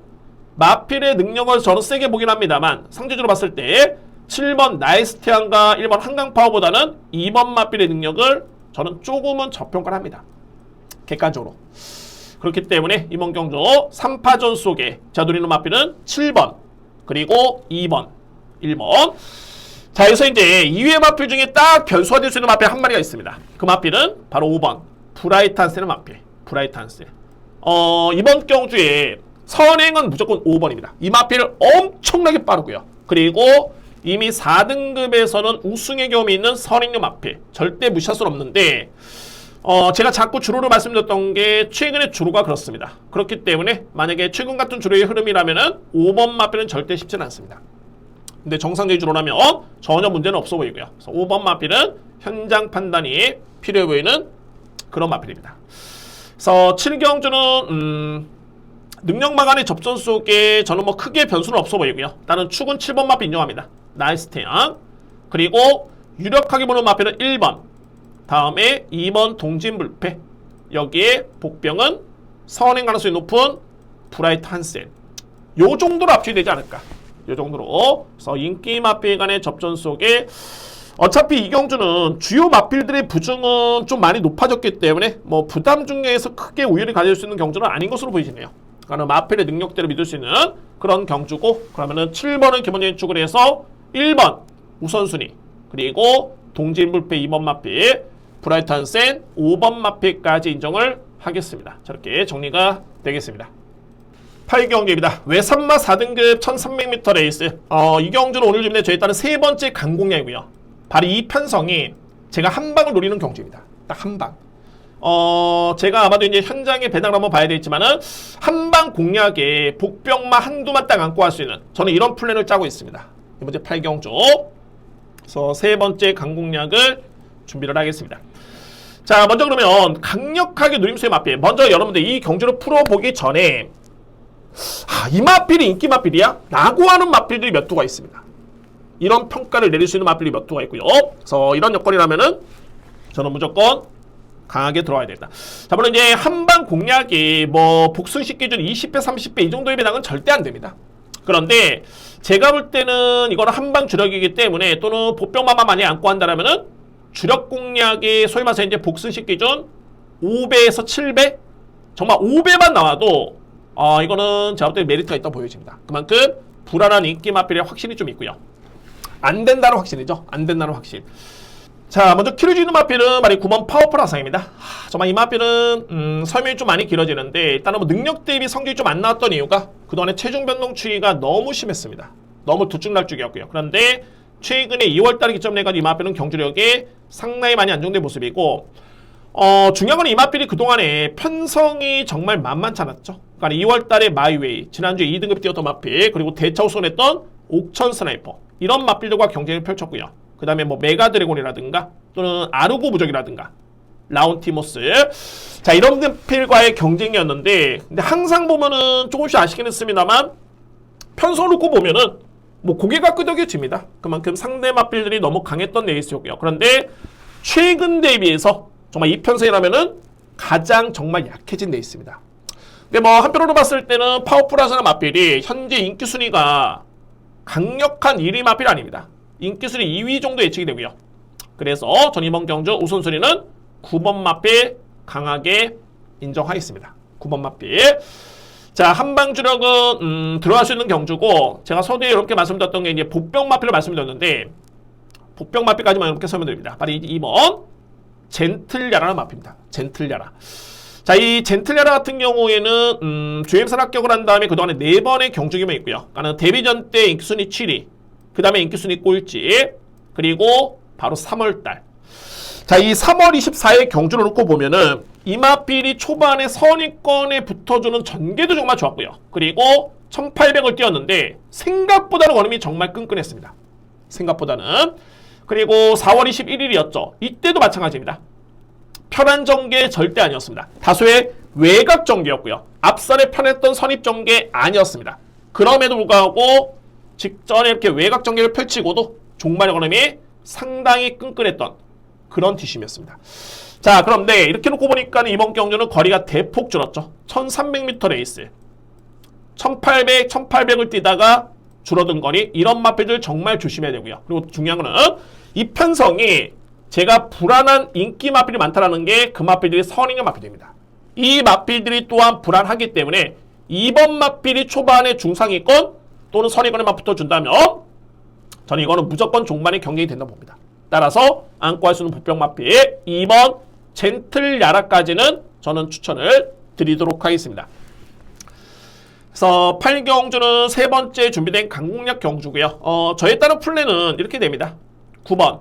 S1: 마필의 능력을 저는 세게 보긴 합니다만 상대적으로 봤을 때 7번 나이스태양과 1번 한강파워보다는 2번 마필의 능력을 저는 조금은 저평가를 합니다. 객관적으로. 그렇기 때문에 이번 경주 3파전 속에 제가 누리는 마필은 7번 그리고 2번 1번. 자, 여기서 이제 2위의 마필 중에 딱 변수가 될 수 있는 마필 한 마리가 있습니다. 그 마필은 바로 5번 브라이탄스의 마필. 브라이탄스. 이번 경주에 선행은 무조건 5번입니다. 이 마필은 엄청나게 빠르고요. 그리고 이미 4등급에서는 우승의 경험이 있는 선행력 마필. 절대 무시할 수는 없는데 제가 자꾸 주로를 말씀드렸던 게 최근의 주로가 그렇습니다. 그렇기 때문에 만약에 최근 같은 주로의 흐름이라면은 5번 마필은 절대 쉽지는 않습니다. 근데 정상적인 주로라면 전혀 문제는 없어 보이고요. 그래서 5번 마필은 현장 판단이 필요해 보이는 그런 마필입니다. 그래서 7경주는 능력마 간의 접전 속에 저는 뭐 크게 변수는 없어 보이고요. 나는 축은 7번 마필 인정합니다. 나이스태양. 그리고 유력하게 보는 마필은 1번. 다음에 2번 동진불패. 여기에 복병은 선행 가능성이 높은 브라이트 한센. 요 정도로 합치게 되지 않을까. 요 정도로. 그래서 인기 마필 간의 접전 속에 어차피 이 경주는 주요 마필들의 부중은 좀 많이 높아졌기 때문에 뭐 부담 중에서 크게 우위를 가질 수 있는 경주는 아닌 것으로 보이시네요. 그러니까 마필의 능력대로 믿을 수 있는 그런 경주고, 그러면은 7번은 기본적인 축을 해서 1번 우선순위, 그리고 동진불패 2번 마필, 브라이트 한센 5번 마필까지 인정을 하겠습니다. 저렇게 정리가 되겠습니다. 8경주입니다. 외산마 4등급 1300m 레이스. 이 경주는 오늘 준비된 저에 따른 세 번째 강공략이고요. 바로 이 편성이 제가 한 방을 노리는 경주입니다. 딱 한 방. 제가 아마도 이제 현장의 배당을 한번 봐야 되겠지만은 한방 공략에 복병마 한두만 딱 안고 할 수 있는, 저는 이런 플랜을 짜고 있습니다. 이번째 8경주. 그래서 세 번째 강공략을 준비를 하겠습니다. 자, 먼저 그러면 강력하게 누림수의 마필. 먼저 여러분들 이 경주를 풀어보기 전에 이 마필이 인기 마필이야? 라고 하는 마필들이 몇 두가 있습니다. 이런 평가를 내릴 수 있는 마필이 몇 두가 있고요. 그래서 이런 여건이라면은 저는 무조건 강하게 들어와야 된다. 자, 물론 이제 한방 공략이 뭐 복순식 기준 20배, 30배 이 정도의 배당은 절대 안 됩니다. 그런데 제가 볼 때는 이거는 한방 주력이기 때문에, 또는 복병마만 많이 안고 한다라면은 주력 공략이 소위 말해서 이제 복순식 기준 5배에서 7배? 정말 5배만 나와도 이거는 제가 볼 때 메리트가 있다고 보여집니다. 그만큼 불안한 인기 마필의 확신이 좀 있고요. 안 된다는 확신이죠. 안 된다는 확신. 자, 먼저 키를 주는 마필은 바로 9번 파워풀 화상입니다. 정말 이 마필은 설명이 좀 많이 길어지는데, 일단은 뭐 능력 대비 성적이 좀 안 나왔던 이유가 그동안에 체중 변동 추이가 너무 심했습니다. 너무 두쭉날쭉이었고요. 그런데 최근에 2월달에 기점을 해가지고 이 마필은 경주력이 상당히 많이 안정된 모습이고, 중요한 건 이마필이 그동안에 편성이 정말 만만치 않았죠. 그러니까 2월달에 마이웨이, 지난주에 2등급 뛰었던 마필, 그리고 대차 우선했던 옥천 스나이퍼, 이런 마필들과 경쟁을 펼쳤고요. 그 다음에 뭐 메가 드래곤이라든가 또는 아르고 부적이라든가 라운티모스, 자 이런 마필과의 경쟁이었는데, 근데 항상 보면은 조금씩 아시긴 했습니다만 편성을 놓고 보면은 뭐 고개가 끄덕여집니다. 그만큼 상대 마필들이 너무 강했던 레이스였고요. 그런데 최근 대비해서 정말 이 편성이라면은 가장 정말 약해진 데 있습니다. 근데 뭐 한편으로 봤을 때는 파워풀하잖아 마필이 현재 인기 순위가 강력한 1위 마필 아닙니다. 인기 순위 2위 정도 예측이 되고요. 그래서 전 이번 경주 우선순위는 9번 마필 강하게 인정하겠습니다. 9번 마필. 자, 한방주력은 들어갈 수 있는 경주고, 제가 서두에 이렇게 말씀드렸던 게 이제 보병 마필을 말씀드렸는데, 보병 마필까지만 이렇게 설명드립니다. 바로 2번 젠틀야라는 마필입니다. 젠틀야라. 자, 이 젠틀야라 같은 경우에는 주임선 합격을 한 다음에 그동안에 4번의 경주기만 있고요. 그러니까 데뷔전 때 인기순위 7위, 그 다음에 인기순위 꼴찌, 그리고 바로 3월달. 자, 이 3월 24일 경주를 놓고 보면은 이마필이 초반에 선입권에 붙어주는 전개도 정말 좋았고요. 그리고 1800을 뛰었는데 생각보다는 원음이 정말 끈끈했습니다. 생각보다는. 그리고 4월 21일이었죠. 이때도 마찬가지입니다. 편한 전개 절대 아니었습니다. 다소의 외곽 전개였고요. 앞선에 편했던 선입 전개 아니었습니다. 그럼에도 불구하고 직전에 이렇게 외곽 전개를 펼치고도 종말의 걸음이 상당히 끈끈했던 그런 뒷심이었습니다. 자, 그런데 이렇게 놓고 보니까 이번 경주는 거리가 대폭 줄었죠. 1300m 레이스. 1800, 1800을 뛰다가 줄어든 거리, 이런 마필들 정말 조심해야 되고요. 그리고 중요한 거는 이 편성이 제가 불안한 인기 마필이 많다는 게 그 마필들이 선행형 마필입니다. 이 마필들이 또한 불안하기 때문에 2번 마필이 초반에 중상위권 또는 선의권에만 붙어준다면 저는 이거는 무조건 종반의 경쟁이 된다고 봅니다. 따라서 안고 할 수 있는 보병 마필 2번 젠틀야라까지는 저는 추천을 드리도록 하겠습니다. 그래서 8경주는 세 번째 준비된 강공략 경주고요. 저에 따른 플랜은 이렇게 됩니다. 9번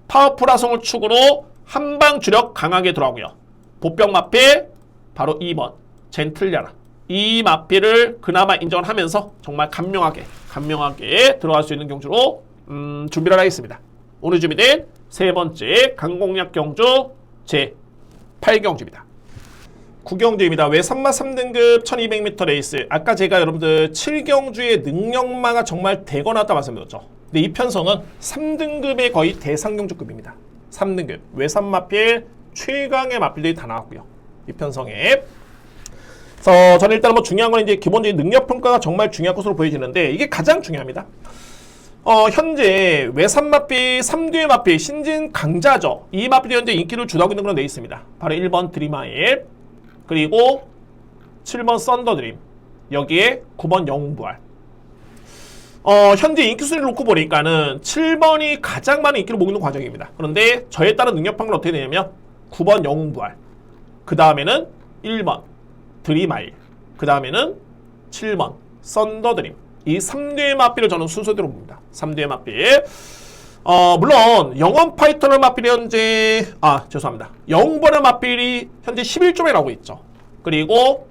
S1: 파워풀 하성을 축으로 한방 주력 강하게 들어가고요. 보병 마필 바로 2번 젠틀야라, 이 마필을 그나마 인정을 하면서 정말 감명하게 들어갈 수 있는 경주로 준비를 하겠습니다. 오늘 준비된 세 번째 강공략 경주 제 8경주입니다. 9경주입니다. 외산마 3등급 1200m 레이스. 아까 제가 여러분들 7경주의 능력마가 정말 대거나다 말씀드렸죠. 근데 이 편성은 3등급의 거의 대상경주급입니다. 3등급. 외산마필 최강의 마필들이 다 나왔고요. 이 편성에. 그래서 저는 일단 뭐 중요한 건 이제 기본적인 능력평가가 정말 중요한 것으로 보여지는데 이게 가장 중요합니다. 현재 외산마필, 3뒤의 마필, 신진 강자죠. 이 마필이 현재 인기를 주도하고 있는 그런 데 있습니다. 바로 1번 드림아일, 그리고 7번 썬더드림, 여기에 9번 영웅부활. 현재 인기 순위를 놓고 보니까는 7번이 가장 많은 인기를 모으는 과정입니다. 그런데 저에 따른 능력평가는 어떻게 되냐면 9번 영웅부활, 그 다음에는 1번 드림아일, 그 다음에는 7번 썬더드림. 이 3대의 마필을 저는 순서대로 봅니다. 3대의 마필. 물론 영원 파이터널 마필이 현재 죄송합니다. 영웅부활 마필이 현재 11조 나오고 있죠. 그리고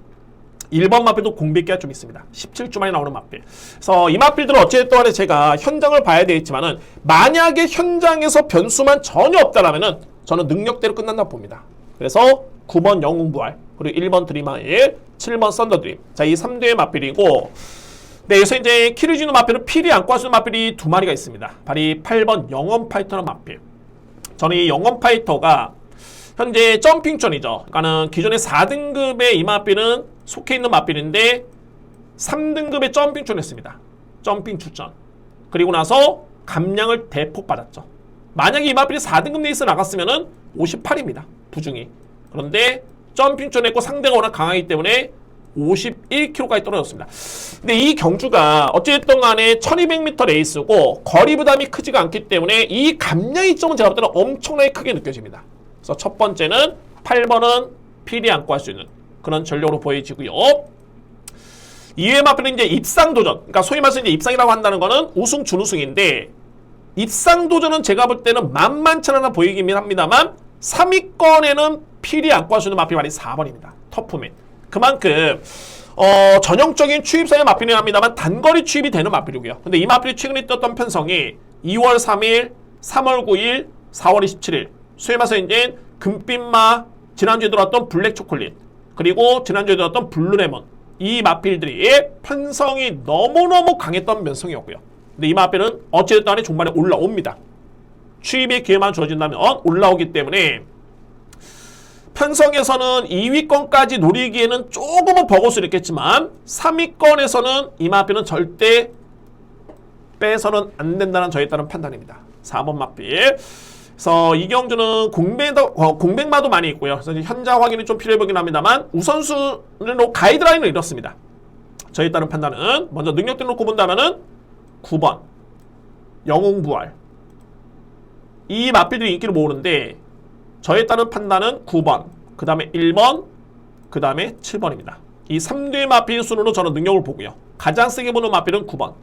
S1: 1번 마필도 공백기가 좀 있습니다. 17조 만에 나오는 마필. 그래서 이 마필들은 어찌됐든 간에 제가 현장을 봐야 되겠지만은 만약에 현장에서 변수만 전혀 없다라면은 저는 능력대로 끝난다고 봅니다. 그래서 9번 영웅부활, 그리고 1번 드림아일, 7번 썬더드림. 자, 이 3대의 마필이고, 네, 여기서 이제 키르지노 마필은 필이 안고 할 수 있는 마필이 2마리가 있습니다. 바로 8번 영원 파이터는 마필. 저는 이 영원 파이터가 현재 점핑존이죠. 그러니까는 기존의 4등급의 이 마필은 속해 있는 마필인데 3등급의 점핑존 했습니다. 점핑 출전. 그리고 나서 감량을 대폭 받았죠. 만약에 이 마필이 4등급 레이스 나갔으면은 58입니다. 부중이. 그런데 점핑존 했고 상대가 워낙 강하기 때문에 51kg까지 떨어졌습니다. 근데 이 경주가 어찌됐든 간에 1200m 레이스고 거리 부담이 크지가 않기 때문에 이 감량의 점은 제가 볼 때는 엄청나게 크게 느껴집니다. 그래서 첫 번째는 8번은 필이 안고 할 수 있는 그런 전력으로 보여지고요. 이외의 마필은 이제 입상도전, 그러니까 소위 말해서 이제 입상이라고 한다는 거는 우승, 준우승인데 입상도전은 제가 볼 때는 만만치 않아 보이긴 합니다만 3위권에는 필히 안고 할 수 있는 마필 말이 4번입니다. 터프맨. 그만큼 전형적인 추입성의 마필이긴 합니다만 단거리 추입이 되는 마필이고요. 근데 이 마필이 최근에 떴던 편성이 2월 3일, 3월 9일, 4월 27일 소위 말해서 이제 금빛마, 지난주에 들어왔던 블랙 초콜릿, 그리고 지난주에 들어왔던 블루레몬, 이 마필들이 편성이 너무너무 강했던 면성이었고요. 근데 이 마필은 어찌됐든 간에 종말에 올라옵니다. 추입의 기회만 주어진다면 올라오기 때문에 편성에서는 2위권까지 노리기에는 조금은 버거울 있겠지만 3위권에서는 이 마필은 절대 빼서는 안 된다는 저에 따른 판단입니다. 4번 마필. 그래서 이경주는 공백마도 많이 있고요. 그래서 현자 확인이 좀 필요해 보긴 합니다만 우선순위로 가이드라인을 잃었습니다. 저에 따른 판단은 먼저 능력들 놓고 본다면은 9번 영웅부활. 이 마필들이 인기를 모으는데 저에 따른 판단은 9번, 그 다음에 1번, 그 다음에 7번입니다. 이 3대 마필 순으로 저는 능력을 보고요. 가장 세게 보는 마필은 9번.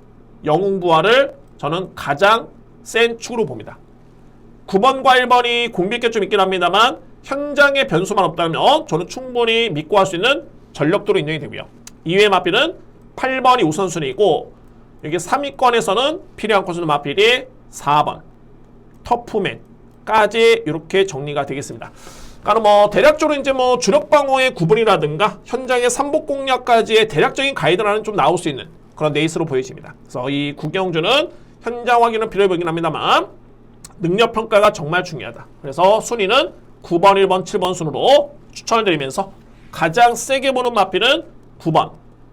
S1: 영웅부활을 저는 가장 센 축으로 봅니다. 9번과 1번이 공백계 좀 있긴 합니다만 현장에 변수만 없다면 저는 충분히 믿고 할 수 있는 전력도로 인정이 되고요. 이외의 마필은 8번이 우선순위이고 여기 3위권에서는 필요한 코스는 마필이 4번. 터프맨까지 이렇게 정리가 되겠습니다. 그러니까 대략적으로 이제 주력 방어의 구분이라든가 현장의 삼복 공략까지의 대략적인 가이드라인은 좀 나올 수 있는 그런 네이스로 보여집니다. 그래서 이 구경주는 현장 확인은 필요해 보이긴 합니다만 능력 평가가 정말 중요하다. 그래서 순위는 9번, 1번, 7번 순으로 추천을 드리면서 가장 세게 보는 마필은 9번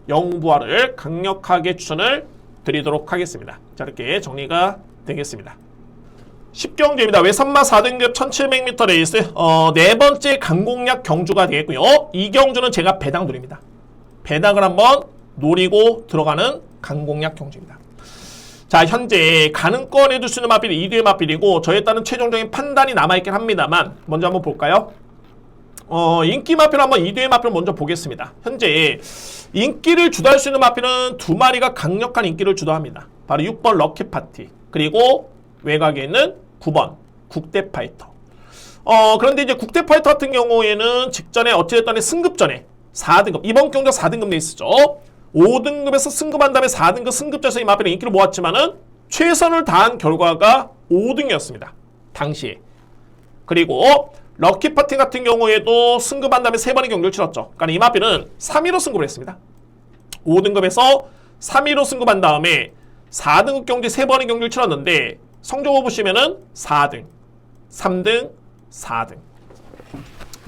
S1: 영부활을 강력하게 추천을 드리도록 하겠습니다. 자, 이렇게 정리가 되겠습니다. 10경주입니다. 외선마 4등급 1700m 레이스 네 번째 강공략 경주가 되겠고요. 이 경주는 제가 배당 노립니다. 배당을 한번 노리고 들어가는 강공략 경주입니다. 자, 현재 가능권 해줄 수 있는 마필이 2대 마필이고 저에 따른 최종적인 판단이 남아있긴 합니다만 먼저 한번 볼까요? 인기 마필 한번 2대 마필 먼저 보겠습니다. 현재 인기를 주도할 수 있는 마필은 두 마리가 강력한 인기를 주도합니다. 바로 6번 럭키파티 그리고 외곽에 있는 9번 국대파이터. 그런데 이제 국대파이터 같은 경우에는 직전에 어찌됐든 승급전에 4등급 이번 경주 4등급 레이스죠. 5등급에서 승급한 다음에 4등급 승급전에서 이 마필은 인기를 모았지만은 최선을 다한 결과가 5등이었습니다. 당시에. 그리고 럭키파티 같은 경우에도 승급한 다음에 3번의 경주를 치렀죠. 그러니까 이 마필은 3위로 승급을 했습니다. 5등급에서 3위로 승급한 다음에 4등급 경주에 3번의 경주를 치렀는데 성적을 보시면은 4등, 3등, 4등.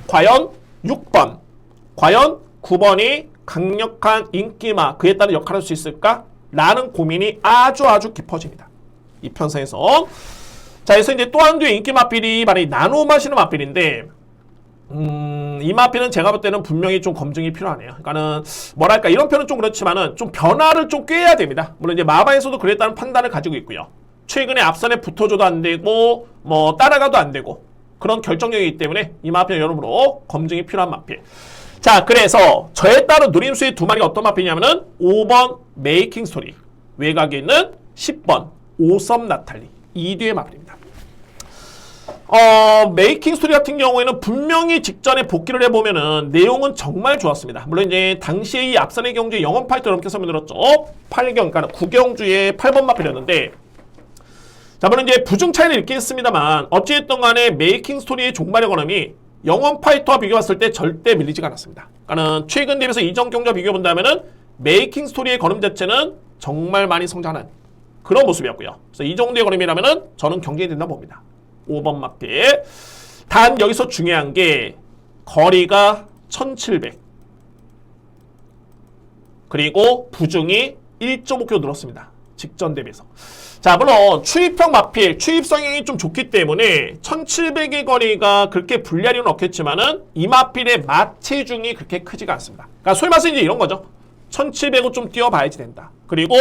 S1: 과연 6번, 과연 9번이 강력한 인기마 그에 따른 역할을 할 수 있을까? 라는 고민이 아주 깊어집니다. 이 편성에서. 자, 그래서 이제 또 한 개의 인기 마필이 바로 이 나노 마시는 마필인데 이 마필은 제가 볼 때는 분명히 좀 검증이 필요하네요. 그러니까는 뭐랄까 이런 표현은 좀 그렇지만은 좀 변화를 좀 꾀해야 됩니다. 물론 이제 마바에서도 그랬다는 판단을 가지고 있고요. 최근에 앞선에 붙어줘도 안 되고 따라가도 안 되고 그런 결정력이기 때문에 이 마필은 여러모로 검증이 필요한 마필. 자, 그래서 저에 따른 누림수의 두 마리가 어떤 마필이냐면은 5번 메이킹 스토리, 외곽에 있는 10번 오썸 나탈리, 이 뒤의 마필입니다. 메이킹 스토리 같은 경우에는 분명히 직전에 복귀를 해보면은 내용은 정말 좋았습니다. 물론 이제 당시에 이 앞선의 경주의 영원 파이터 여러분께 설명드렸죠. 8경, 그러니까 9경주의 8번 마필이었는데 자, 물론 이제 부중 차이는 있겠습니다만 어찌됐든 간에 메이킹 스토리의 종말의 권함이 영원 파이터와 비교했을 때 절대 밀리지가 않았습니다. 그러니까 최근 대비해서 이전 경주와 비교해본다면은 메이킹 스토리의 걸음 자체는 정말 많이 성장하는 그런 모습이었고요. 그래서 이 정도의 걸음이라면은 저는 경쟁이 된다 봅니다. 5번 마필. 단 여기서 중요한 게 거리가 1700 그리고 부중이 1.5km 늘었습니다. 직전 대비해서. 자, 물론 추입형 마필, 추입 성향이 좀 좋기 때문에 1700의 거리가 그렇게 불리할 이유는 없겠지만은 이 마필의 마체중이 그렇게 크지가 않습니다. 그러니까 소위 말해서 이제 이런 거죠. 1700은 좀 뛰어봐야지 된다. 그리고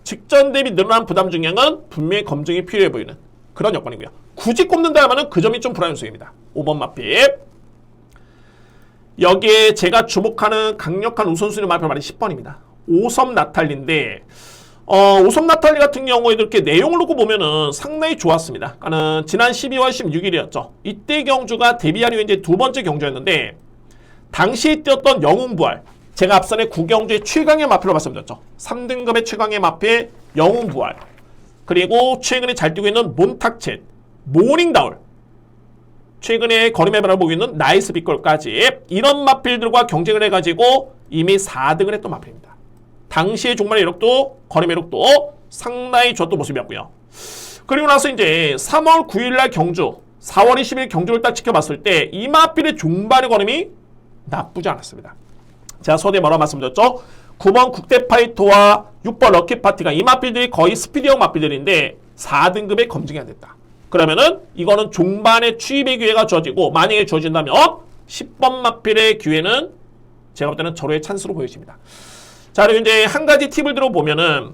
S1: 직전 대비 늘어난 부담 중량은 분명히 검증이 필요해 보이는 그런 여건이고요. 굳이 꼽는다 하면은 그 점이 좀 불안요소입니다. 5번 마필. 여기에 제가 주목하는 강력한 우선순위 마필 말이 10번입니다. 오섬 나탈리인데 오섭 나탈리 같은 경우에도 이렇게 내용을 놓고 보면은 상당히 좋았습니다. 그러니까는 지난 12월 16일이었죠. 이때 경주가 데뷔한 이후에 이제 두 번째 경주였는데, 당시에 뛰었던 영웅부활, 제가 앞선에 9경주의 최강의 마필로 말씀드렸죠. 3등급의 최강의 마필 영웅부활, 그리고 최근에 잘 뛰고 있는 몬탁첸, 모닝다울, 최근에 거리매발을 보고 있는 나이스 빅걸까지 이런 마필들과 경쟁을 해가지고 이미 4등을 했던 마필입니다. 당시의 종말의 이력도 거리매력도 상당히 좋았던 모습이었고요. 그리고 나서 이제 3월 9일날 경주, 4월 20일 경주를 딱 지켜봤을 때 이 마필의 종발의 걸음이 나쁘지 않았습니다. 제가 서두에 뭐라고 말씀드렸죠? 9번 국대파이터와 6번 럭키파티가 이 마필들이 거의 스피드형 마필들인데 4등급에 검증이 안 됐다. 그러면은 이거는 종반의 추입의 기회가 주어지고, 만약에 주어진다면 10번 마필의 기회는 제가 볼 때는 절호의 찬스로 보여집니다. 자, 그리고 이제 한 가지 팁을 들어보면은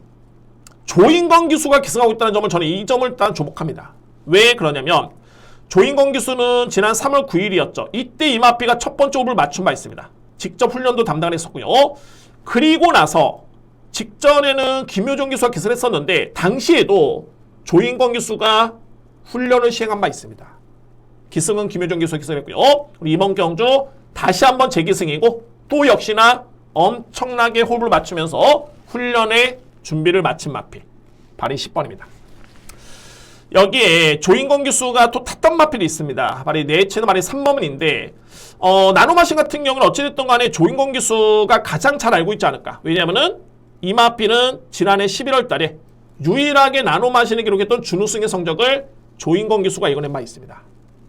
S1: 조인건 기수가 기승하고 있다는 점을 저는 이 점을 일단 주목합니다. 왜 그러냐면 조인건 기수는 지난 3월 9일이었죠. 이때 이 마필가 첫 번째 호흡을 맞춘 바 있습니다. 직접 훈련도 담당을 했었고요. 그리고 나서 직전에는 김효정 기수가 기승을 했었는데 당시에도 조인건 기수가 훈련을 시행한 바 있습니다. 기승은 김효정 기수가 기승을 했고요. 우리 이번 경주 다시 한번 재기승이고 또 역시나 엄청나게 호흡을 맞추면서 훈련의 준비를 마친 마필, 발이 10번입니다. 여기에 조인건 기수가 또 탔던 마필이 있습니다. 발이 네체는 발이 3번인데 나노마신 같은 경우는 어찌됐든 간에 조인건 기수가 가장 잘 알고 있지 않을까. 왜냐하면은 이 마필은 지난해 11월 달에 유일하게 나노마신을 기록했던 준우승의 성적을 조인건 기수가 이겨낸 바 있습니다.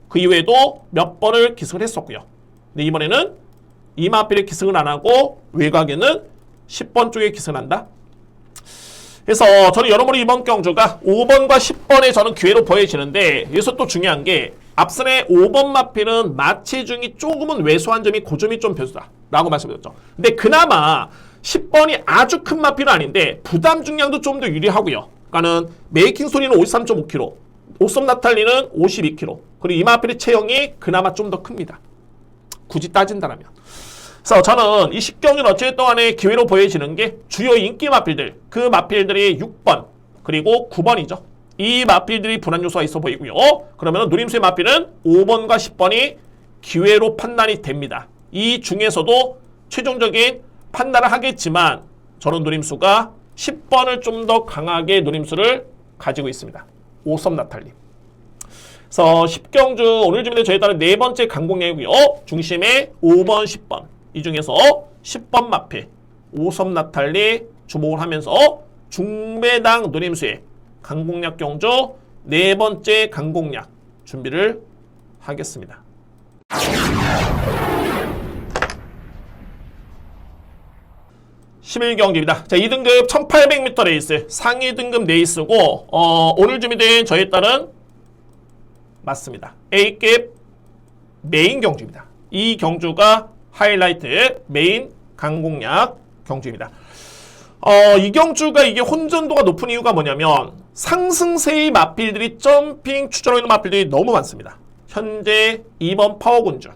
S1: 그 이외에도 몇 번을 기승을 했었고요. 근데 이번에는 이 마필의 기승을 안 하고 외곽에는 10번 쪽에 기승을 한다. 그래서 저는 여러모로 이번 경주가 5번과 10번에 저는 기회로 보여지는데, 여기서 또 중요한 게 앞선의 5번 마필은 마체중이 조금은 왜소한 점이 그 점이 좀 변수다라고 말씀드렸죠. 근데 그나마 10번이 아주 큰 마필은 아닌데 부담 중량도 좀 더 유리하고요. 그러니까는 메이킹 소리는 53.5kg, 오섭 나탈리는 52kg, 그리고 이 마필의 체형이 그나마 좀 더 큽니다. 굳이 따진다면. 그래서 저는 이 10경주는 어쨌든 간에 기회로 보여지는 게 주요 인기 마필들, 그 마필들이 6번 그리고 9번이죠. 이 마필들이 불안 요소가 있어 보이고요. 그러면 누림수의 마필은 5번과 10번이 기회로 판단이 됩니다. 이 중에서도 최종적인 판단을 하겠지만 저는 누림수가 10번을 좀 더 강하게 누림수를 가지고 있습니다. 오섭 나탈리. 그래서 10경주 오늘 준비된 저에 따른 네 번째 강공략이고요. 중심에 5번, 10번. 이 중에서 10번 마필 오섭 나탈리 주목을 하면서 중배당 누림수의 강공략 경주 네 번째 강공략 준비를 하겠습니다. 11경기입니다. 자, 2등급 1800m 레이스 상위 등급 레이스고 오늘 준비된 저에 따른 맞습니다. A급 메인 경주입니다. 이 경주가 하이라이트 메인 강공략 경주입니다. 이 경주가 이게 혼전도가 높은 이유가 뭐냐면 상승세의 마필들이 점핑 추천하고 있는 마필들이 너무 많습니다. 현재 2번 파워군주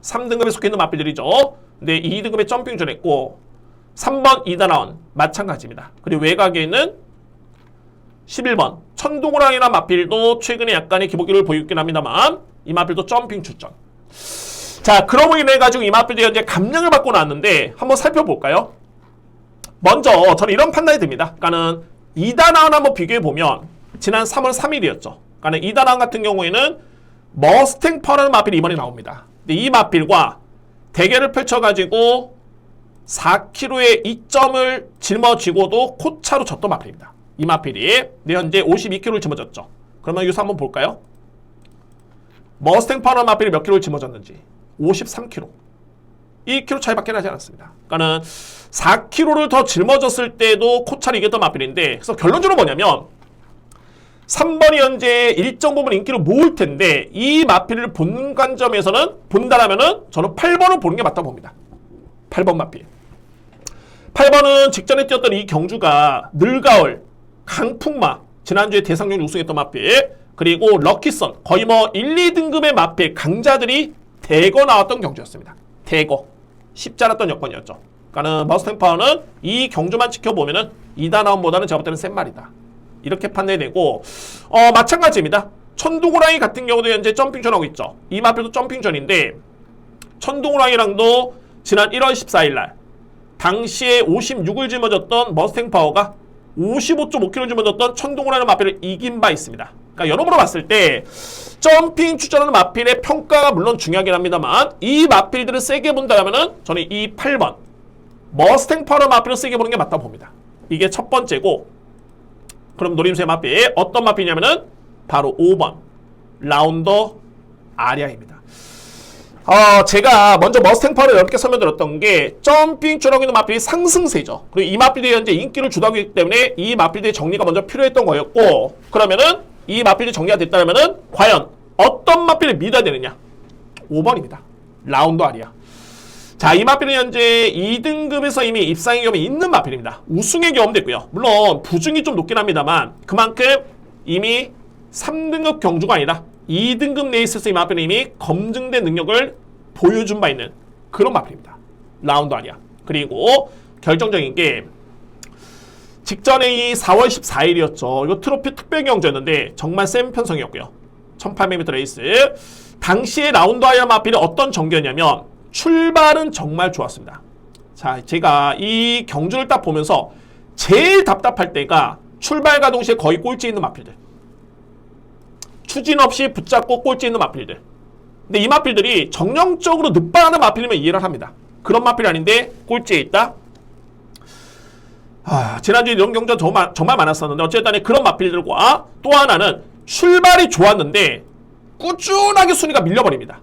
S1: 3등급에 속해 있는 마필들이죠. 근데 2등급에 점핑 전했고 3번 이다나온 마찬가지입니다. 그리고 외곽에는 11번 천동호랑이라는 마필도 최근에 약간의 기복기를 보이긴 합니다만 이 마필도 점핑 출전. 자, 그러므로 인해 가지고 이 마필들이 현재 감량을 받고 나왔는데 한번 살펴볼까요? 먼저 저는 이런 판단이 듭니다. 그러니까는 이다나온 한번 비교해 보면 지난 3월 3일이었죠. 그러니까 이다나온 같은 경우에는 머스탱 파워라는 마필이 이번에 나옵니다. 근데 이 마필과 대결을 펼쳐가지고 4kg의 이점을 짊어지고도 코차로 졌던 마필입니다. 이 마필이 현재 52kg를 짊어졌죠. 그러면 여기서 한번 볼까요? 머스탱 파워라는 마필이 몇 킬로를 짊어졌는지 53kg. 1kg 차이밖에 나지 않았습니다. 그러니까는 4kg를 더 짊어졌을 때도 코차를 이겼던 마필인데, 그래서 결론적으로 뭐냐면 3번이 현재 일정 부분 인기를 모을 텐데 이 마필을 보는 관점에서는 본다라면은 저는 8번을 보는 게 맞다 봅니다. 8번 마필. 8번은 직전에 뛰었던 이 경주가 늘가을, 강풍마, 지난주에 대상경 우승했던 마필, 그리고 럭키선, 거의 뭐 1, 2등급의 마필, 강자들이 대거 나왔던 경주였습니다. 대거. 쉽지 않았던 여건이었죠. 그러니까는 머스탱 파워는 이 경주만 지켜보면은 2단원보다는 제가 볼 때는 센 말이다. 이렇게 판단이 되고, 마찬가지입니다. 천둥호랑이 같은 경우도 현재 점핑전하고 있죠. 이 마필도 점핑전인데, 천둥호랑이랑도 지난 1월 14일 날, 당시에 56을 짊어졌던 머스탱 파워가 55.5kg 짊어졌던 천둥호랑이 마필을 이긴 바 있습니다. 그러니까 여러모로 봤을 때 점핑 추천하는 마필의 평가가 물론 중요하긴 합니다만 이 마필들을 세게 본다면은 저는 이 8번 머스탱 파워 마필을 세게 보는 게 맞다고 봅니다. 이게 첫 번째고, 그럼 노림수의 마필 어떤 마필이냐면은 바로 5번 라운더 아리아입니다. 제가 먼저 머스탱 파워를 여러분께 설명드렸던 게 점핑 추천하고 있는 마필이 상승세죠. 그리고 이 마필들이 현재 인기를 주도하고 있기 때문에 이 마필들의 정리가 먼저 필요했던 거였고, 그러면은 이 마필이 정리가 됐다면은 과연 어떤 마필을 믿어야 되느냐? 5번입니다. 라운더 아리아. 자, 이 마필은 현재 2등급에서 이미 입상의 경험이 있는 마필입니다. 우승의 경험도 있고요. 물론 부중이 좀 높긴 합니다만 그만큼 이미 3등급 경주가 아니라 2등급 레이스에서 이 마필은 이미 검증된 능력을 보여준 바 있는 그런 마필입니다. 라운더 아리아. 그리고 결정적인 게 직전에 이 4월 14일이었죠. 이거 트로피 특별 경주였는데 정말 센 편성이었고요. 1800m 레이스. 당시에 라운더 아리아 마필이 어떤 전개였냐면 출발은 정말 좋았습니다. 자, 제가 이 경주를 딱 보면서 제일 답답할 때가 출발과 동시에 거의 꼴찌 있는 마필들. 추진 없이 붙잡고 꼴찌 있는 마필들. 근데 이 마필들이 정령적으로 늑발하는 마필이면 이해를 합니다. 그런 마필이 아닌데 꼴찌에 있다? 지난주에 이런 경주가 정말 많았었는데 어쨌든 그런 마필들과 또 하나는 출발이 좋았는데 꾸준하게 순위가 밀려버립니다.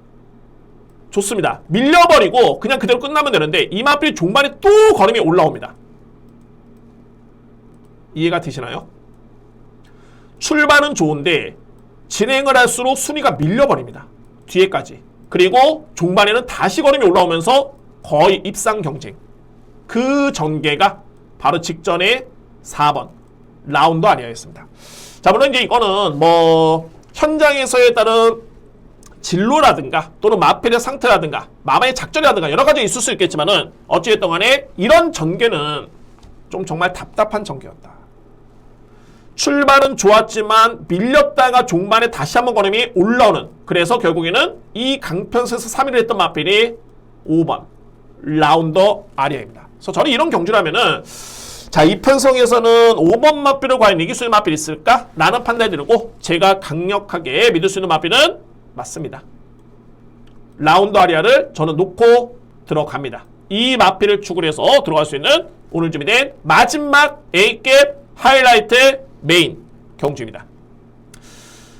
S1: 좋습니다. 밀려버리고 그냥 그대로 끝나면 되는데 이 마필이 종반에 또 걸음이 올라옵니다. 이해가 되시나요? 출발은 좋은데 진행을 할수록 순위가 밀려버립니다. 뒤에까지. 그리고 종반에는 다시 걸음이 올라오면서 거의 입상 경쟁. 그 전개가 바로 직전에 4번 라운더 아리아였습니다. 자, 물론 이제 이거는 현장에서에 따른 진로라든가 또는 마필의 상태라든가 마마의 작전이라든가 여러 가지 있을 수 있겠지만은 어찌됐든 간에 이런 전개는 좀 정말 답답한 전개였다. 출발은 좋았지만 밀렸다가 종반에 다시 한번 걸음이 올라오는, 그래서 결국에는 이 강편에서 3위를 했던 마필이 5번 라운더 아리아입니다. 그래서 저는 이런 경주라면은 자, 이 편성에서는 5번 마필을 과연 이길 수 있는 마필이 있을까? 라는 판단이 들고 제가 강력하게 믿을 수 있는 마필은 맞습니다. 라운더 아리아를 저는 놓고 들어갑니다. 이 마필을 축을 해서 들어갈 수 있는 오늘 준비된 마지막 A급 하이라이트 메인 경주입니다.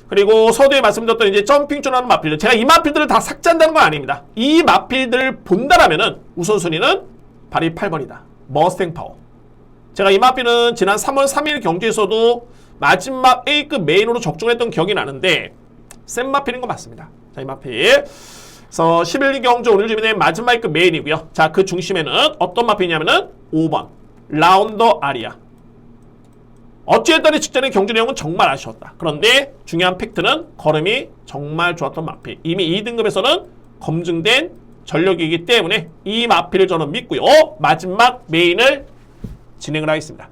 S1: 그리고 서두에 말씀드렸던 이제 점핑존하는 마필들, 제가 이 마필들을 다 삭제한다는 건 아닙니다. 이 마필들을 본다라면은 우선순위는 바로 8번이다. 머스탱 파워. 제가 이 마필은 지난 3월 3일 경주에서도 마지막 A급 메인으로 적중했던 기억이 나는데 센 마필인 거 맞습니다. 자, 이 마필. 그래서 11기 경주 오늘 준비된 마지막 A급 메인이고요. 자, 그 중심에는 어떤 마필이냐면은 5번 라운더 아리아. 어찌됐든 직전의 경주 내용은 정말 아쉬웠다. 그런데 중요한 팩트는 걸음이 정말 좋았던 마필. 이미 2등급에서는 검증된 전력이기 때문에 이 마필을 저는 믿고요. 마지막 메인을 진행을 하겠습니다.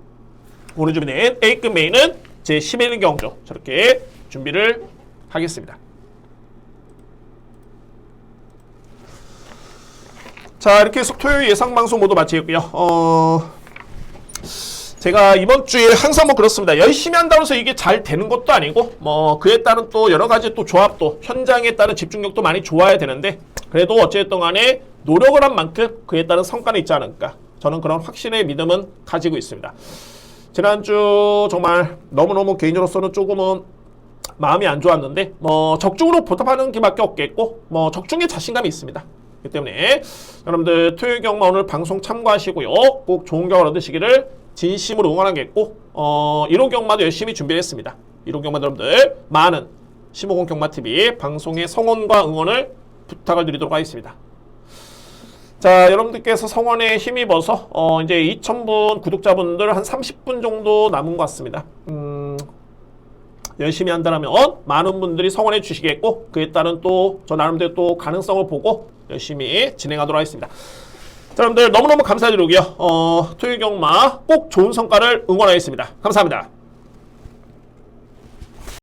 S1: 오늘 준비된 A급 메인은 제 11기 경주 저렇게 준비를 하겠습니다. 자, 이렇게 해서 토요일 예상방송 모두 마치겠고요. 제가 이번 주에 항상 그렇습니다. 열심히 한다고 해서 이게 잘 되는 것도 아니고 그에 따른 또 여러 가지 또 조합도 현장에 따른 집중력도 많이 좋아야 되는데 그래도 어쨌든 간에 노력을 한 만큼 그에 따른 성과는 있지 않을까, 저는 그런 확신의 믿음은 가지고 있습니다. 지난주 정말 너무너무 개인으로서는 조금은 마음이 안 좋았는데 적중으로 보답하는 게밖에 없겠고 적중에 자신감이 있습니다. 그렇기 때문에 여러분들 토요일 경마 오늘 방송 참고하시고요. 꼭 좋은 경마 얻으시기를 진심으로 응원하겠고 1호 경마도 열심히 준비를 했습니다. 1호 경마 여러분들 많은 15공 경마TV 방송의 성원과 응원을 부탁을 드리도록 하겠습니다. 자, 여러분들께서 성원에 힘입어서 이제 2,000분 구독자분들 한 30분 정도 남은 것 같습니다. 열심히 한다면 많은 분들이 성원해 주시겠고 그에 따른 또 저 나름대로 또 가능성을 보고 열심히 진행하도록 하겠습니다. 자, 여러분들 너무너무 감사드리고요. 토요일 경마 꼭 좋은 성과를 응원하겠습니다. 감사합니다.